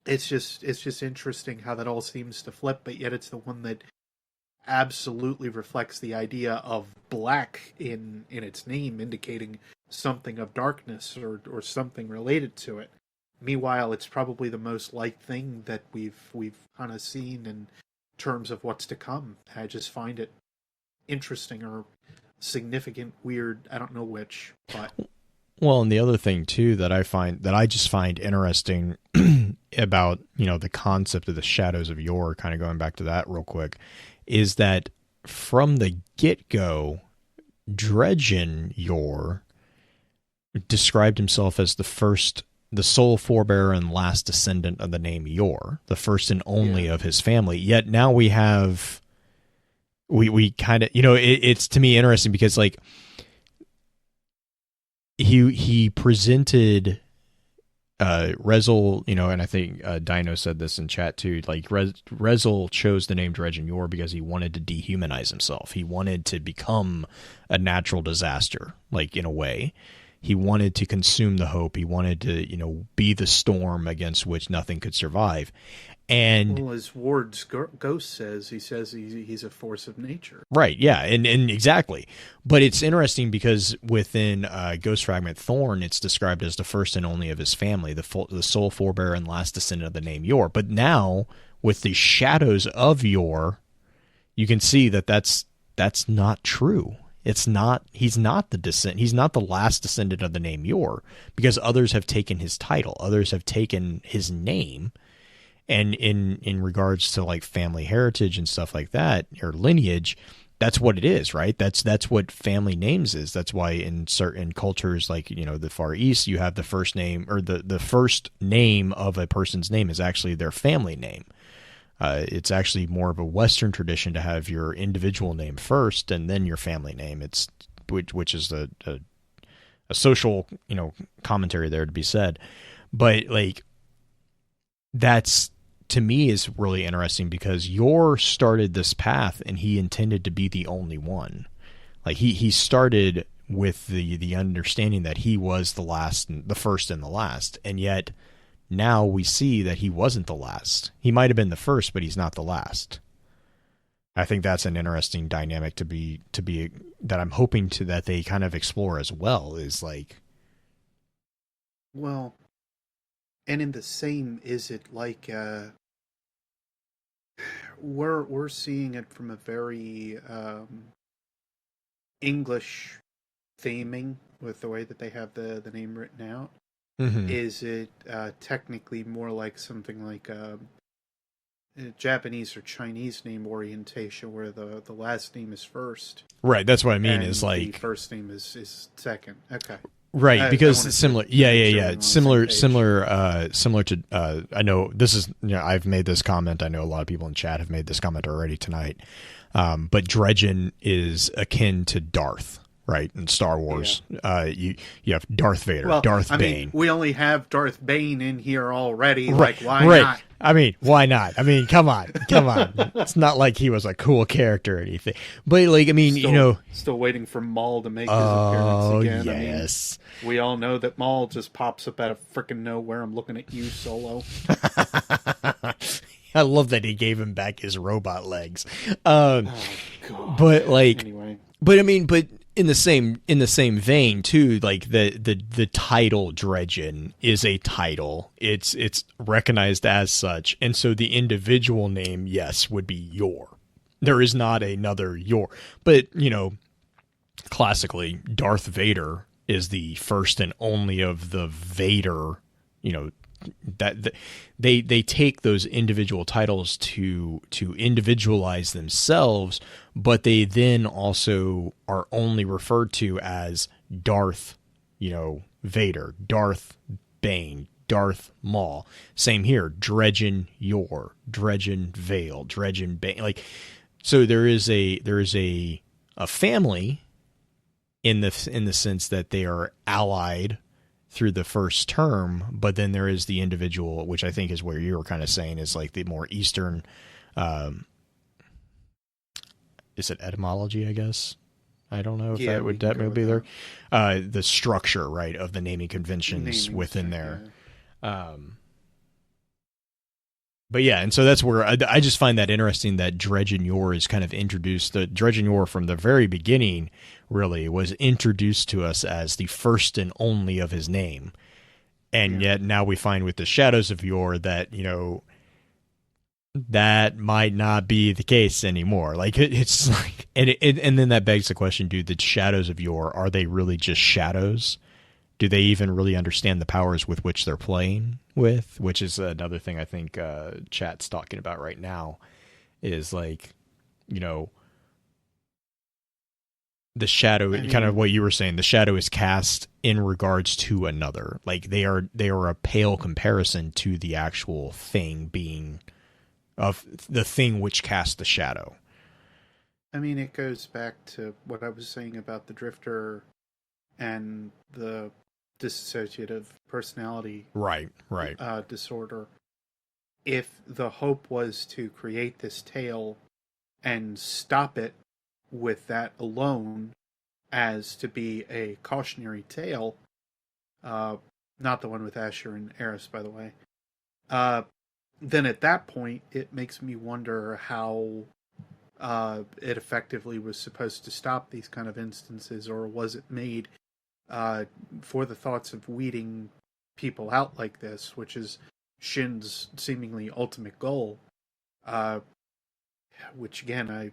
It's just interesting how that all seems to flip, but yet it's the one that absolutely reflects the idea of black in its name, indicating something of darkness or something related to it. Meanwhile, it's probably the most light thing that we've kind of seen in terms of what's to come. I just find it interesting or significant, weird, I don't know which, but... Well, and the other thing too that I just find interesting about, the concept of the Shadows of Yor, kind of going back to that real quick, is that from the get-go, Dredgen Yor described himself as the sole forebearer and last descendant of the name Yor, the first and only of his family. Yet now we have, we kind of, it's to me interesting because like he presented Rezel, and I think Dino said this in chat too, like Rezel chose the name Dredgen Yor because he wanted to dehumanize himself. He wanted to become a natural disaster, like in a way. He wanted to consume the hope. He wanted to, be the storm against which nothing could survive. And well, as Ward's ghost says, he's a force of nature. Right, yeah, and exactly. But it's interesting because within Ghost Fragment Thorn, it's described as the first and only of his family, the sole forebearer and last descendant of the name Yor. But now, with the Shadows of Yor, you can see that that's not true. He's not the last descendant of the name Yor, because others have taken his title, others have taken his name, and in regards to like family heritage and stuff like that, or lineage, that's what it is, right? That's what family names is. That's why in certain cultures, like the Far East, you have the first name, or the first name of a person's name is actually their family name. It's actually more of a Western tradition to have your individual name first and then your family name. It's which is a social commentary there to be said, but like that's, to me, is really interesting because Yor started this path and he intended to be the only one. Like he started with the understanding that he was the first and the last, and yet now we see that he wasn't the last. He might have been the first, but he's not the last. I think that's an interesting dynamic to be that I'm hoping that they kind of explore as well, is like, well, and in the same, is it like we're seeing it from a very English theming with the way that they have the name written out. mm-hmm. Is it technically more like something like a Japanese or Chinese name orientation, where the last name is first? Right, that's what I mean. And is like the first name is second. Okay. Right, because it's similar. Yeah. Similar to. I know this is. I've made this comment. I know a lot of people in chat have made this comment already tonight. But Dredgen is akin to Darth, right? In Star Wars, you have Darth Vader, Darth Bane. We only have Darth Bane in here already. Right, like, why not? I mean, why not? I mean, come on. It's not like he was a cool character or anything. But like, I mean, still waiting for Maul to make his appearance again. Yes. I mean, we all know that Maul just pops up out of freaking nowhere. I'm looking at you, Solo. I love that he gave him back his robot legs. God. But like, anyway. But in the same vein too, like the title Dredgen is a title. It's recognized as such, and so the individual name, yes, would be Yor. There is not another Yor, but classically, Darth Vader is the first and only of the Vader, they take those individual titles to individualize themselves, but they then also are only referred to as Darth, Vader, Darth Bane, Darth Maul. Same here, Dredgen Yor, Dredgen Vale, Dredgen Bane. Like, so there is a family in the sense that they are allied through the first term, but then there is the individual, which I think is where you were kind of saying is like the more Eastern, is it etymology, I guess? I don't know if that would be there. The structure, right, of the naming conventions within there. Yeah. But yeah, and so that's where I just find that interesting that Dredgen Yor is kind of introduced. The Dredgen Yor from the very beginning really was introduced to us as the first and only of his name. And yet now we find with the Shadows of Yor that, that might not be the case anymore. Like it's like, and then that begs the question, dude, the Shadows of Yor, are they really just shadows? Do they even really understand the powers with which they're playing with? Which is another thing I think chat's talking about right now is like, the shadow, kind of what you were saying, the shadow is cast in regards to another. Like they are a pale comparison to the actual thing being of the thing which cast the shadow. I mean, it goes back to what I was saying about the Drifter and the dissociative personality disorder. If the hope was to create this tale and stop it with that alone as to be a cautionary tale, not the one with Asher and Eris, by the way, then at that point it makes me wonder how it effectively was supposed to stop these kind of instances, or was it made for the thoughts of weeding people out like this, which is Shin's seemingly ultimate goal, which again I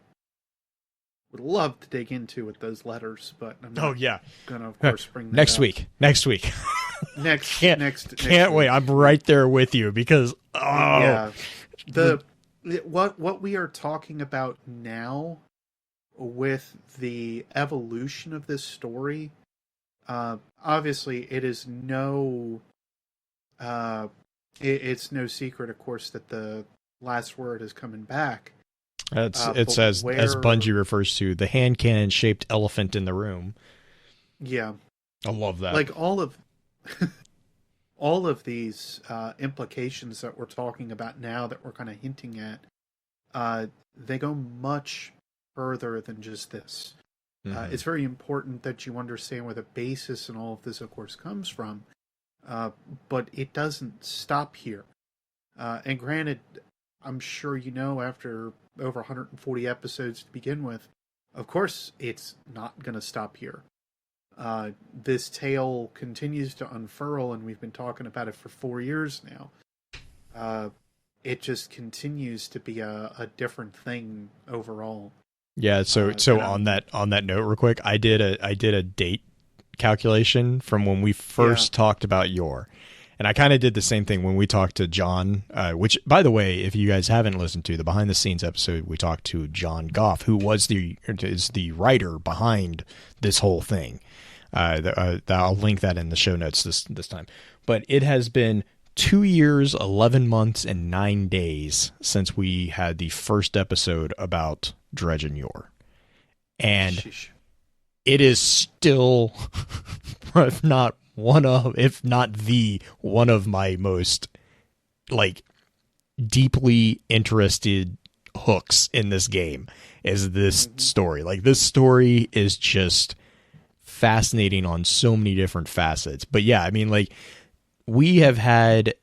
would love to dig into with those letters, but I'm not gonna, of course, bring that next up. week. Next Can't wait. I'm right there with you because what we are talking about now with the evolution of this story. Obviously, it is it's no secret, of course, that the last word is coming back. It's as Bungie refers to the hand cannon shaped elephant in the room. Yeah, I love that. Like all of these implications that we're talking about now, that we're kind of hinting at, they go much further than just this. It's very important that you understand where the basis in all of this, of course, comes from. But it doesn't stop here. And granted, I'm sure after over 140 episodes to begin with, of course, it's not going to stop here. This tale continues to unfurl, and we've been talking about it for 4 years now. It just continues to be a different thing overall. Yeah, so on that note, real quick, I did a date calculation from when we first talked about Yor, and I kind of did the same thing when we talked to John. Which, by the way, if you guys haven't listened to the behind the scenes episode, we talked to John Goff, who is the writer behind this whole thing. I'll link that in the show notes this time. But it has been 2 years, 11 months, and 9 days since we had the first episode about Dredgen Yor. And it is still, if not the one of my most deeply interested hooks in this game is this story. Like, this story is just fascinating on so many different facets. But yeah, I mean, we have had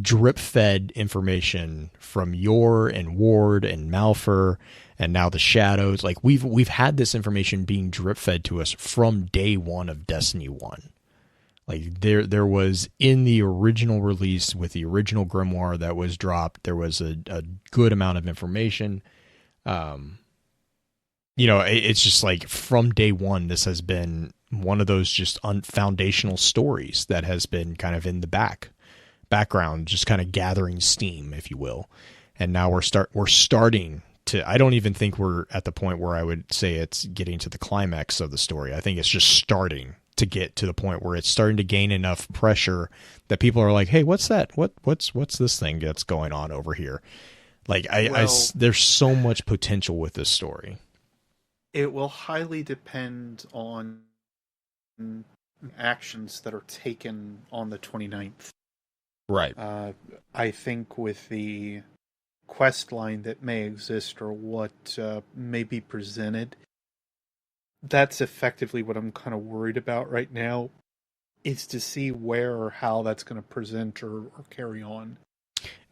drip-fed information from Yor and Ward and Malphur and now the Shadows. We've had this information being drip-fed to us from day one of Destiny 1. There was, in the original release with the original grimoire that was dropped, there was a good amount of information. It's just from day one, this has been one of those just foundational stories that has been kind of in the back background, just kind of gathering steam, if you will. And now we're starting to, I don't even think we're at the point where I would say it's getting to the climax of the story. I think it's just starting to get to the point where it's starting to gain enough pressure that people are like, hey, what's that? What's this thing that's going on over here? Like, there's so much potential with this story. It will highly depend on actions that are taken on the 29th. Right. I think with the quest line that may exist or what may be presented, that's effectively what I'm kind of worried about right now, is to see where or how that's going to present or carry on.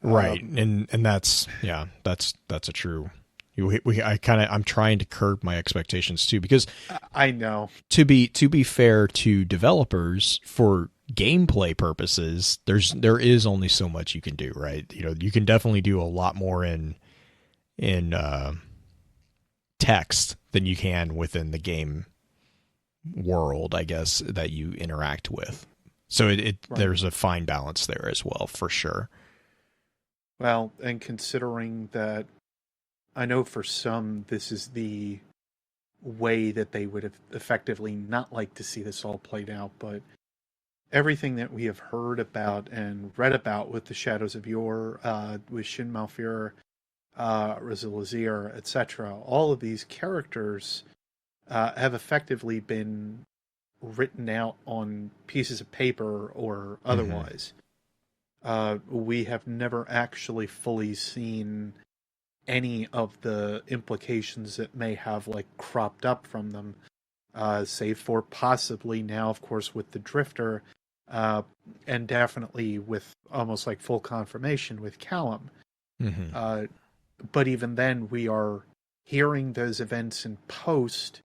Right. And that's a true, I'm trying to curb my expectations too, because I know, to be fair to developers, for gameplay purposes, there is only so much you can do, right? You know, you can definitely do a lot more in text than you can within the game world, I guess, that you interact with. So right. There's a fine balance there as well, for sure. Well, and considering that, I know for some this is the way that they would have effectively not like to see this all played out, but everything that we have heard about and read about with the Shadows of Yor, with Shin Malphur, Razilazir, etc., all of these characters have effectively been written out on pieces of paper or otherwise. We have never actually fully seen any of the implications that may have cropped up from them, save for possibly now, of course, with the Drifter, and definitely with almost full confirmation with Callum. But even then, we are hearing those events in post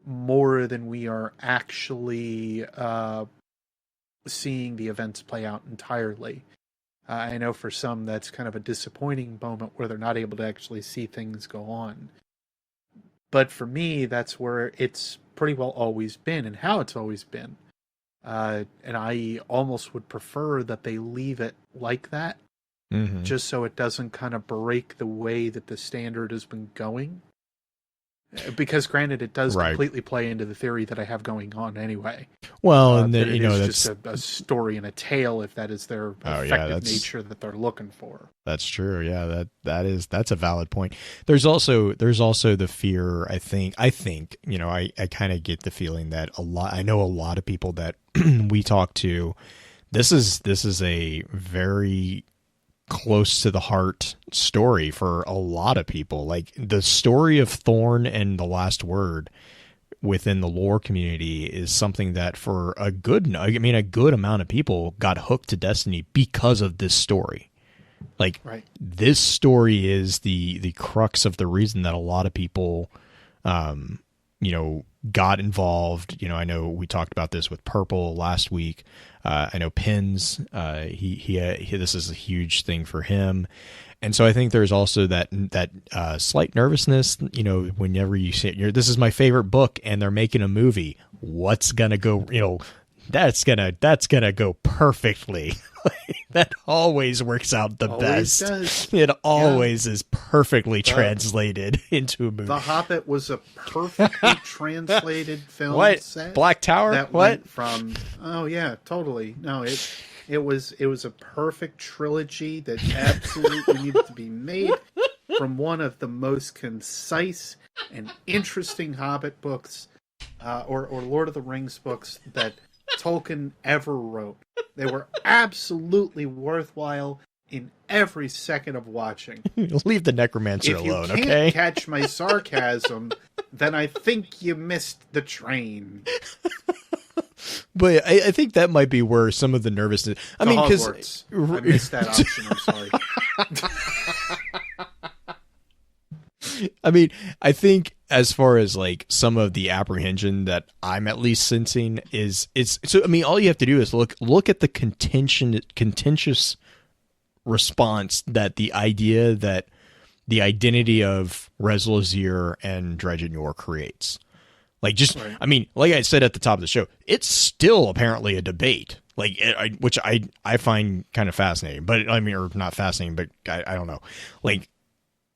more than we are actually seeing the events play out entirely. I know for some that's kind of a disappointing moment where they're not able to actually see things go on. But for me, that's where it's pretty well always been and how it's always been. And I almost would prefer that they leave it like that, just so it doesn't kind of break the way that the standard has been going. Because granted, it does completely play into the theory that I have going on anyway. Well, and then, that's just a story and a tale, if that is their effective nature that they're looking for. That's true. Yeah, that's a valid point. There's also the fear. I think I kind of get the feeling that I know a lot of people that we talk to. This is a very close to the heart story for a lot of people. Like, the story of Thorn and the Last Word within the lore community is something that for a good amount of people got hooked to Destiny because of this story. This story is the crux of the reason that a lot of people got involved. I know we talked about this with Purple last week. I know Pins, he this is a huge thing for him. And so I think there's also that slight nervousness, whenever you say, this is my favorite book and they're making a movie, what's going to go, that's going to go perfectly. That always works out the best. Does. It always is perfectly translated into a movie. The Hobbit was a perfectly translated film. What? Set Black Tower? That went from, oh yeah, totally. No, it was a perfect trilogy that absolutely needed to be made from one of the most concise and interesting Hobbit books, or Lord of the Rings books that Tolkien ever wrote. They were absolutely worthwhile in every second of watching. Leave the necromancer alone, okay? If you can't catch my sarcasm, then I think you missed the train. But I think that might be where some of the nervousness. I mean, because I missed that option. I'm sorry. I mean, I think as far as like some of the apprehension that I'm at least sensing is so. I mean, all you have to do is look at the contentious response that the idea that the identity of Razilazir and Dredgen Yor creates. Like, just, right. I mean, like I said at the top of the show, it's still apparently a debate. like which I find kind of fascinating, but I mean, or not fascinating, but I don't know, like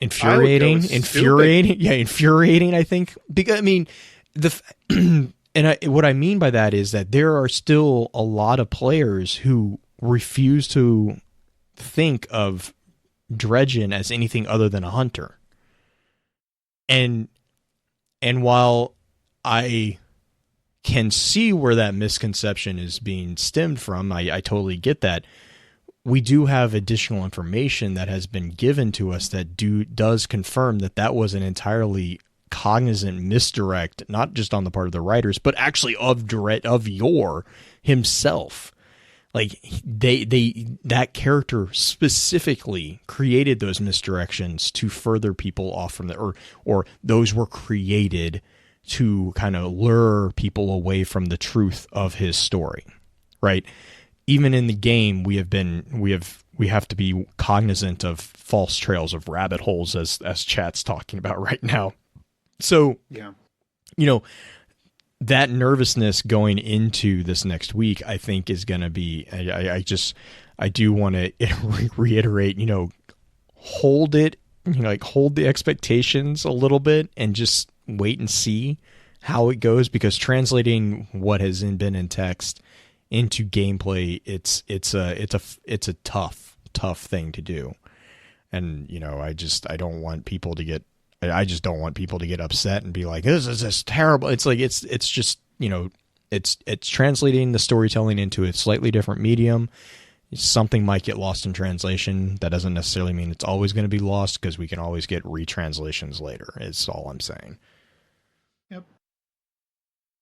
infuriating. Yeah, infuriating. I think because I mean what I mean by that is that there are still a lot of players who refuse to think of Dredgen as anything other than a hunter. And while I can see where that misconception is being stemmed from, I totally get that. We do have additional information that has been given to us that does confirm that was an entirely cognizant misdirect, not just on the part of the writers, but actually of Yor himself. Like that character specifically created those misdirections to further people off from or those were created to kind of lure people away from the truth of his story, right? Even in the game, we have to be cognizant of false trails of rabbit holes, as chat's talking about right now. So, yeah, that nervousness going into this next week, I think, is going to be. I do want to reiterate. Hold it. Hold the expectations a little bit, and just wait and see how it goes. Because translating what has been in text into gameplay, it's a tough thing to do. And I don't want people to get. I just don't want people to get upset and be like, this is just terrible. It's like, it's just, it's translating the storytelling into a slightly different medium. Something might get lost in translation. That doesn't necessarily mean it's always going to be lost, because we can always get retranslations later. Is all I'm saying. Yep.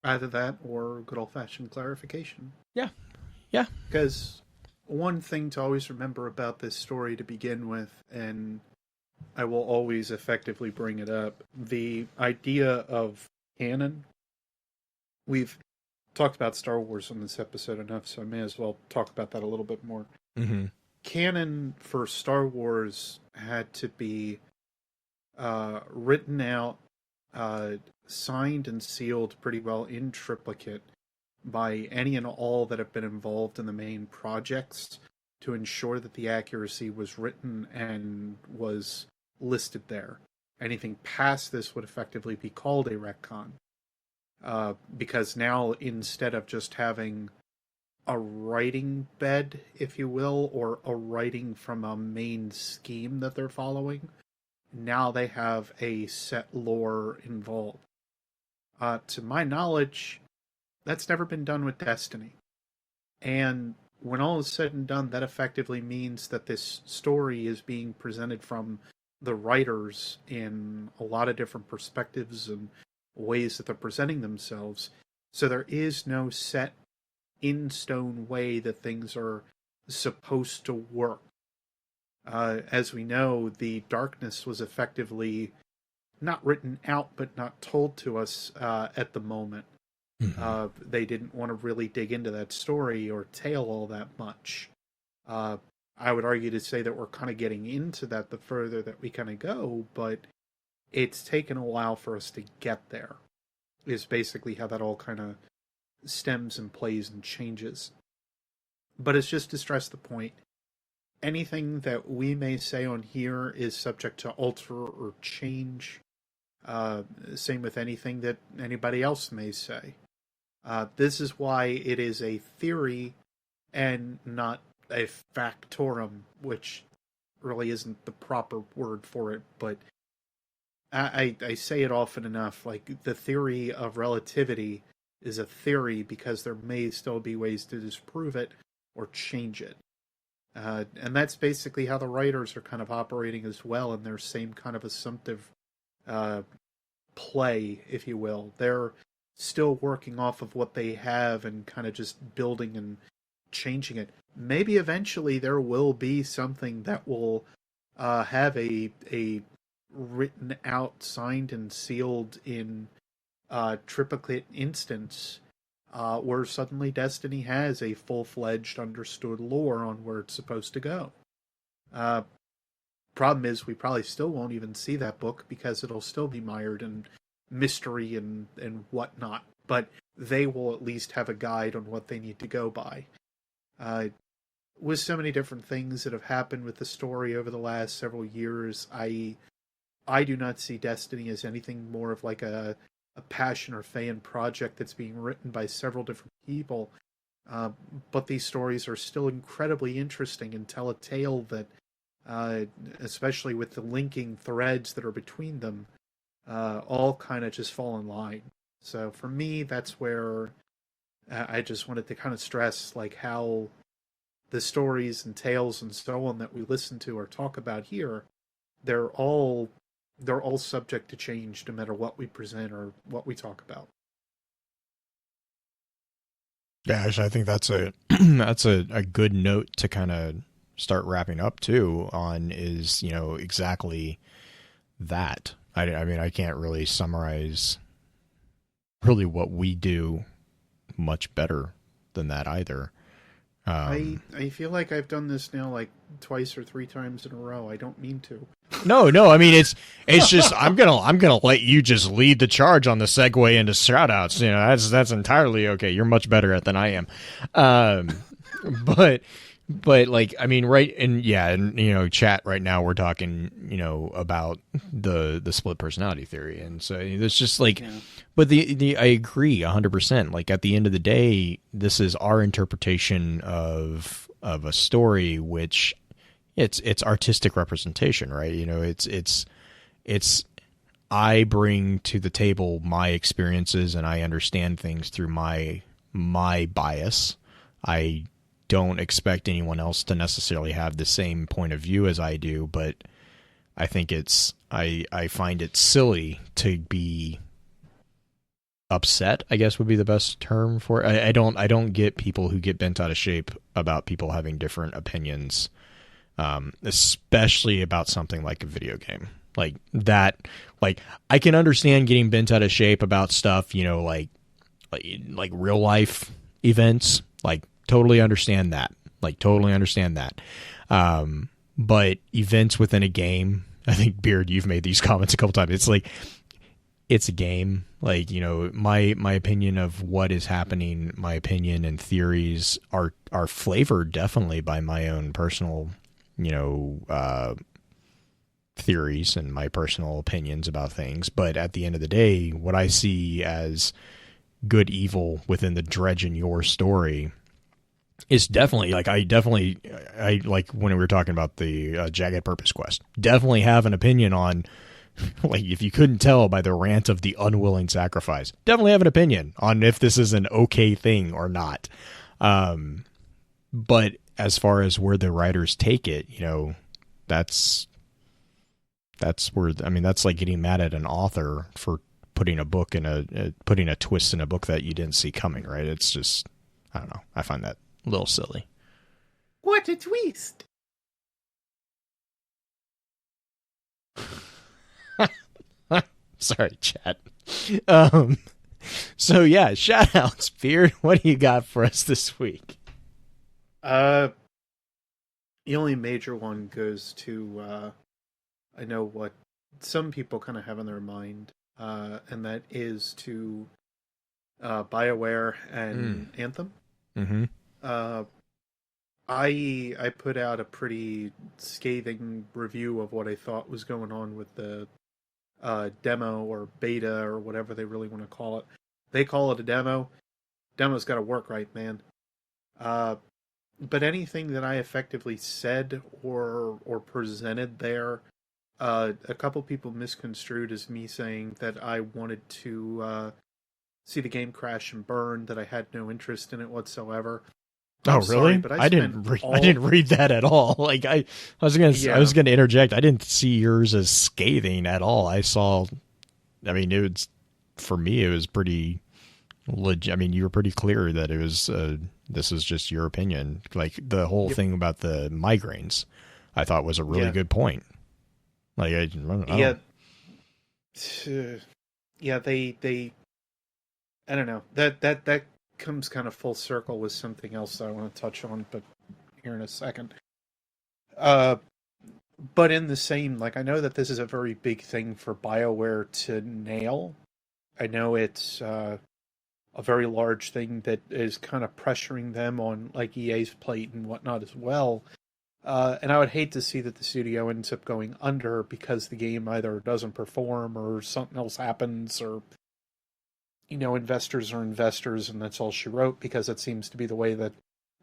Either that or good old fashioned clarification. Yeah. Yeah. Because one thing to always remember about this story to begin with, and I will always effectively bring it up, the idea of canon. We've talked about Star Wars on this episode enough, so I may as well talk about that a little bit more. Mm-hmm. Canon for Star Wars had to be written out, signed and sealed pretty well in triplicate by any and all that have been involved in the main projects to ensure that the accuracy was written and was listed there. Anything past this would effectively be called a retcon. Because now, instead of just having a writing bed, if you will, or a writing from a main scheme that they're following, now they have a set lore involved. To my knowledge, that's never been done with Destiny. And when all is said and done, that effectively means that this story is being presented from the writers in a lot of different perspectives and ways that they're presenting themselves. So there is no set in stone way that things are supposed to work. As we know, the darkness was effectively not written out, but not told to us at the moment. Mm-hmm. They didn't want to really dig into that story or tale all that much. I would argue to say that we're kind of getting into that the further that we kind of go, but it's taken a while for us to get there, is basically how that all kind of stems and plays and changes. But it's just to stress the point, anything that we may say on here is subject to alter or change. Same with anything that anybody else may say. This is why it is a theory and not a factorum, which really isn't the proper word for it, but I say it often enough, like the theory of relativity is a theory because there may still be ways to disprove it or change it. And that's basically how the writers are kind of operating as well in their same kind of assumptive play, if you will. They're still working off of what they have and kind of just building and changing it. Maybe eventually there will be something that will have a written out, signed and sealed in triplicate instance where suddenly Destiny has a full-fledged understood lore on where it's supposed to go. Problem is, we probably still won't even see that book because it'll still be mired in mystery and whatnot. But they will at least have a guide on what they need to go by. with so many different things that have happened with the story over the last several years, I do not see Destiny as anything more of like a passion or fan project that's being written by several different people. But these stories are still incredibly interesting and tell a tale that, especially with the linking threads that are between them, all kind of just fall in line. So for me, that's where I just wanted to kind of stress like how the stories and tales and so on that we listen to or talk about here, they're all subject to change no matter what we present or what we talk about. Yeah, actually, I think that's a that's a good note to kind of start wrapping up too on is, exactly that. I mean, I can't really summarize really what we do much better than that either. I feel like I've done this now like twice or three times in a row. I don't mean to. No. I mean, it's just I'm gonna let you just lead the charge on the segue into shoutouts. That's entirely okay. You're much better at than I am. But like, I mean, right, and yeah, and chat right now we're talking about the split personality theory, and so it's just like, yeah. But the I agree 100%. Like at the end of the day, this is our interpretation of a story, which it's artistic representation, right? It's I bring to the table my experiences and I understand things through my bias. I don't expect anyone else to necessarily have the same point of view as I do, but I think I find it silly to be upset, I guess would be the best term for it. I don't get people who get bent out of shape about people having different opinions, especially about something like a video game. Like that, like I can understand getting bent out of shape about stuff, like real life events, like totally understand that. But events within a game, I think Beard, you've made these comments a couple times. It's like, it's a game. Like, my opinion of what is happening, my opinion and theories are flavored definitely by my own personal, theories and my personal opinions about things. But at the end of the day, what I see as good evil within the Dredgen Yor story is definitely like, I like when we were talking about the Jagged Purpose quest, definitely have an opinion on, like, if you couldn't tell by the rant of the unwilling sacrifice, definitely have an opinion on if this is an okay thing or not. But as far as where the writers take it, that's where, I mean, that's like getting mad at an author for putting putting a twist in a book that you didn't see coming, right? It's just, I don't know. I find that a little silly. What a twist! Sorry, chat. So yeah, shoutouts, Beard. What do you got for us this week? The only major one goes to I know what some people kind of have in their mind, and that is to BioWare and Anthem. Mm-hmm. I put out a pretty scathing review of what I thought was going on with the demo or beta or whatever they really want to call it. They call it a demo. Demo's got to work right, man. But anything that I effectively said or presented there, a couple people misconstrued as me saying that I wanted to see the game crash and burn, that I had no interest in it whatsoever. Oh, really? Sorry, but I didn't read that at all. Like I was gonna interject. I didn't see yours as scathing at all. I saw, I mean, for me, it was pretty legit. I mean, you were pretty clear that it was, this is just your opinion. Like the whole thing about the migraines, I thought was a really good point. Like, I don't know. They I don't know. That comes kind of full circle with something else that I want to touch on, but here in a second. But in the same, like, I know that this is a very big thing for BioWare to nail. I know it's a very large thing that is kind of pressuring them on like EA's plate and whatnot as well. And I would hate to see that the studio ends up going under because the game either doesn't perform or something else happens, or investors are investors and that's all she wrote, because it seems to be the way that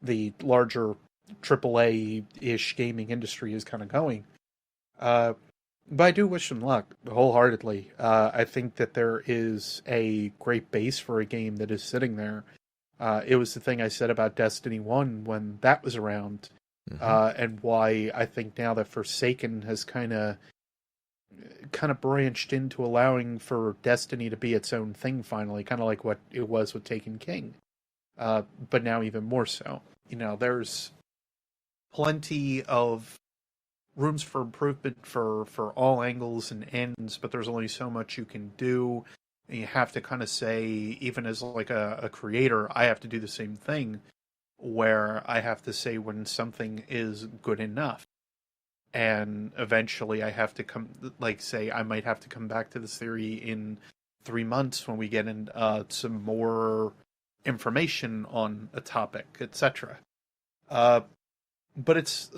the larger AAA-ish gaming industry is kind of going. But I do wish them luck wholeheartedly. I think that there is a great base for a game that is sitting there. It was the thing I said about Destiny 1 when that was around, and why I think now that Forsaken has kind of branched into allowing for Destiny to be its own thing finally, kind of like what it was with Taken King, but now even more so. There's plenty of rooms for improvement for all angles and ends, but there's only so much you can do. And you have to kind of say, even as like a creator, I have to do the same thing, where I have to say when something is good enough. And eventually I have to say I might have to come back to this theory in 3 months when we get in some more information on a topic, etc. But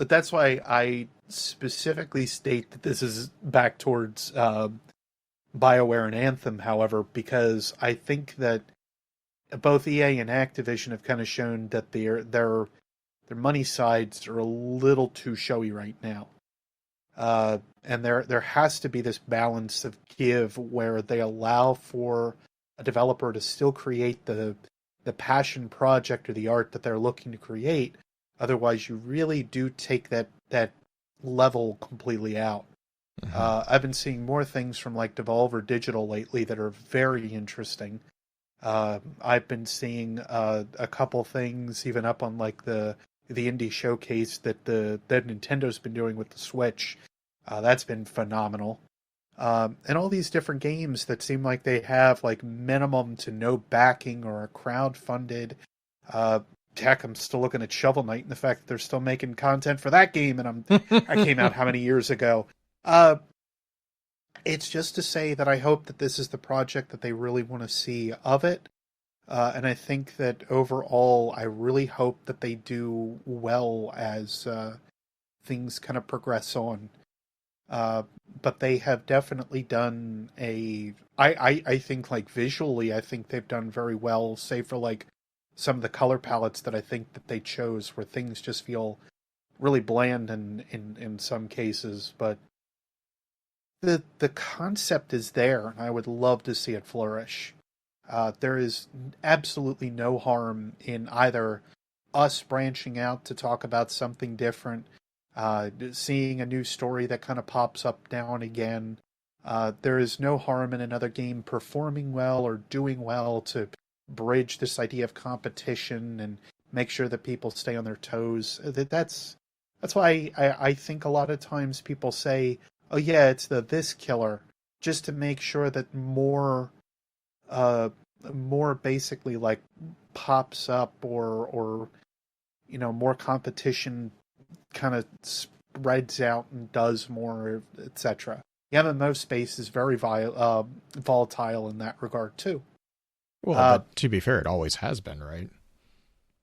that's why I specifically state that this is back towards BioWare and Anthem, however, because I think that both EA and Activision have kind of shown that their money sides are a little too showy right now. And there has to be this balance of give where they allow for a developer to still create the passion project or the art that they're looking to create. Otherwise, you really do take that level completely out. I've been seeing more things from like Devolver Digital lately that are very interesting. I've been seeing a couple things even up on like the indie showcase that Nintendo's been doing with the Switch. That's been phenomenal. And all these different games that seem like they have like minimum to no backing or are crowd-funded. Heck, I'm still looking at Shovel Knight and the fact that they're still making content for that game, and I came out how many years ago. It's just to say that I hope that this is the project that they really want to see of it. And I think that overall, I really hope that they do well as things kind of progress on. But they have definitely done I think like visually, I think they've done very well, save for like some of the color palettes that I think that they chose where things just feel really bland in some cases. But the concept is there, and I would love to see it flourish. There is absolutely no harm in either us branching out to talk about something different, seeing a new story that kind of pops up now and again. There is no harm in another game performing well or doing well to bridge this idea of competition and make sure that people stay on their toes. That's why I think a lot of times people say, oh yeah, it's this killer, just to make sure that more basically like pops up or more competition kind of spreads out and does more, etc. The MMO space is very volatile in that regard too. Well, but to be fair, it always has been, right?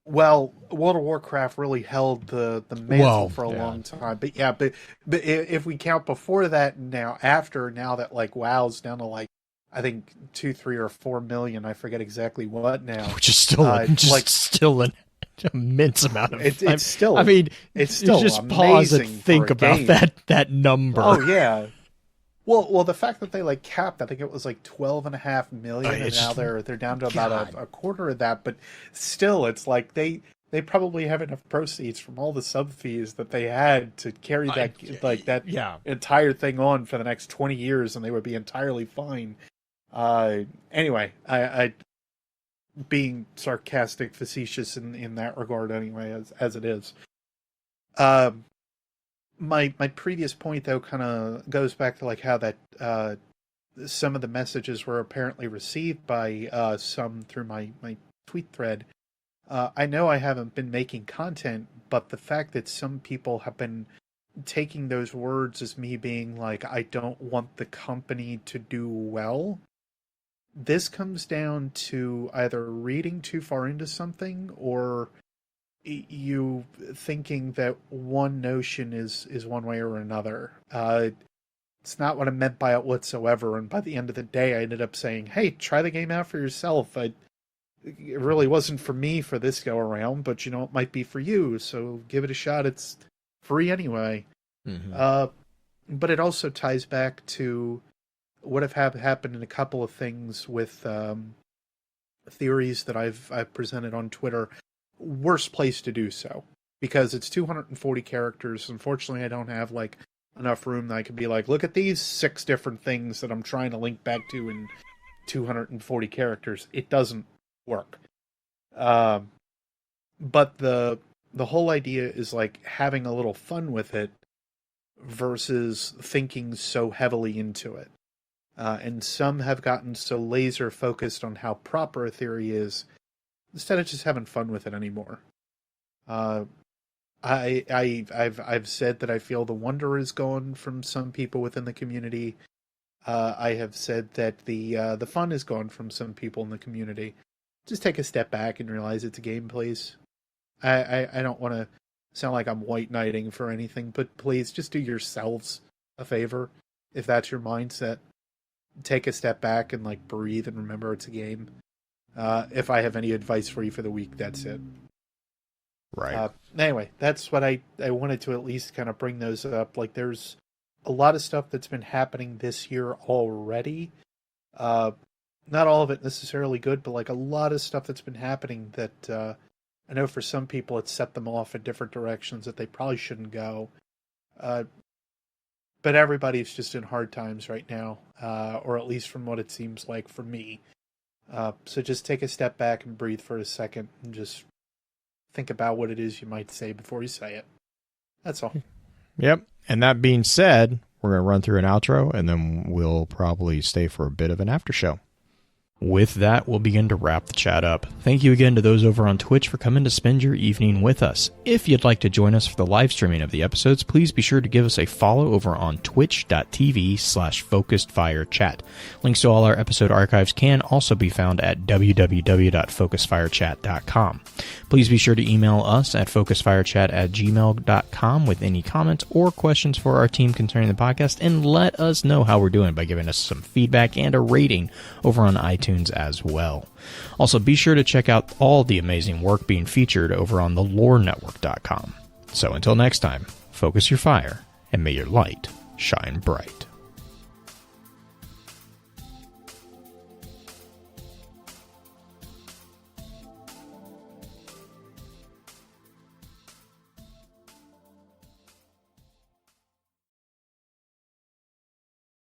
Well, World of Warcraft really held the mantle for a long time. But yeah, but if we count before that and now that like WoW's down to like I think 2, 3, or 4 million, I forget exactly what now. Which is still still an immense amount of. It's still. I mean, it's still just pause and think about that number. Oh yeah. Well, the fact that they like capped, I think it was like 12.5 million, and now they're down to about a quarter of that. But still, it's like they probably have enough proceeds from all the sub fees that they had to carry that entire thing on for the next 20 years, and they would be entirely fine. Anyway, I being sarcastic, facetious in that regard, anyway, as it is. My previous point, though, kind of goes back to like how that some of the messages were apparently received by some through my tweet thread. I know I haven't been making content, but the fact that some people have been taking those words as me being like, I don't want the company to do well, this comes down to either reading too far into something or you thinking that one notion is one way or another. It's not what I meant by it whatsoever, and by the end of the day, I ended up saying, hey, try the game out for yourself. It really wasn't for me for this go-around, but, it might be for you, so give it a shot. It's free anyway. Mm-hmm. But it also ties back to what have happened in a couple of things with theories that I've presented on Twitter. Worst place to do so, because it's 240 characters. Unfortunately, I don't have, enough room that I could be look at these 6 different things that I'm trying to link back to in 240 characters. It doesn't work. But the whole idea is having a little fun with it versus thinking so heavily into it. And some have gotten so laser focused on how proper a theory is instead of just having fun with it anymore. I've said that I feel the wonder is gone from some people within the community. I have said that the fun is gone from some people in the community. Just take a step back and realize it's a game, please. I don't want to sound like I'm white knighting for anything, but please just do yourselves a favor. If that's your mindset, take a step back and breathe and remember it's a game. If I have any advice for you for the week, that's it. Right. Anyway, that's what I wanted to at least kind of bring those up. There's a lot of stuff that's been happening this year already. Not all of it necessarily good, but a lot of stuff that's been happening that I know for some people it's set them off in different directions that they probably shouldn't go. But everybody's just in hard times right now, or at least from what it seems like for me. So just take a step back and breathe for a second and just think about what it is you might say before you say it. That's all. Yep. And that being said, we're going to run through an outro, and then we'll probably stay for a bit of an after show. With that, we'll begin to wrap the chat up. Thank you again to those over on Twitch for coming to spend your evening with us. If you'd like to join us for the live streaming of the episodes, please be sure to give us a follow over on twitch.tv/focusedfirechat. Links to all our episode archives can also be found at www.focusedfirechat.com. Please be sure to email us at focusedfirechat@gmail.com with any comments or questions for our team concerning the podcast, and let us know how we're doing by giving us some feedback and a rating over on iTunes as well. Also, be sure to check out all the amazing work being featured over on thelorenetwork.com. So until next time, focus your fire and may your light shine bright.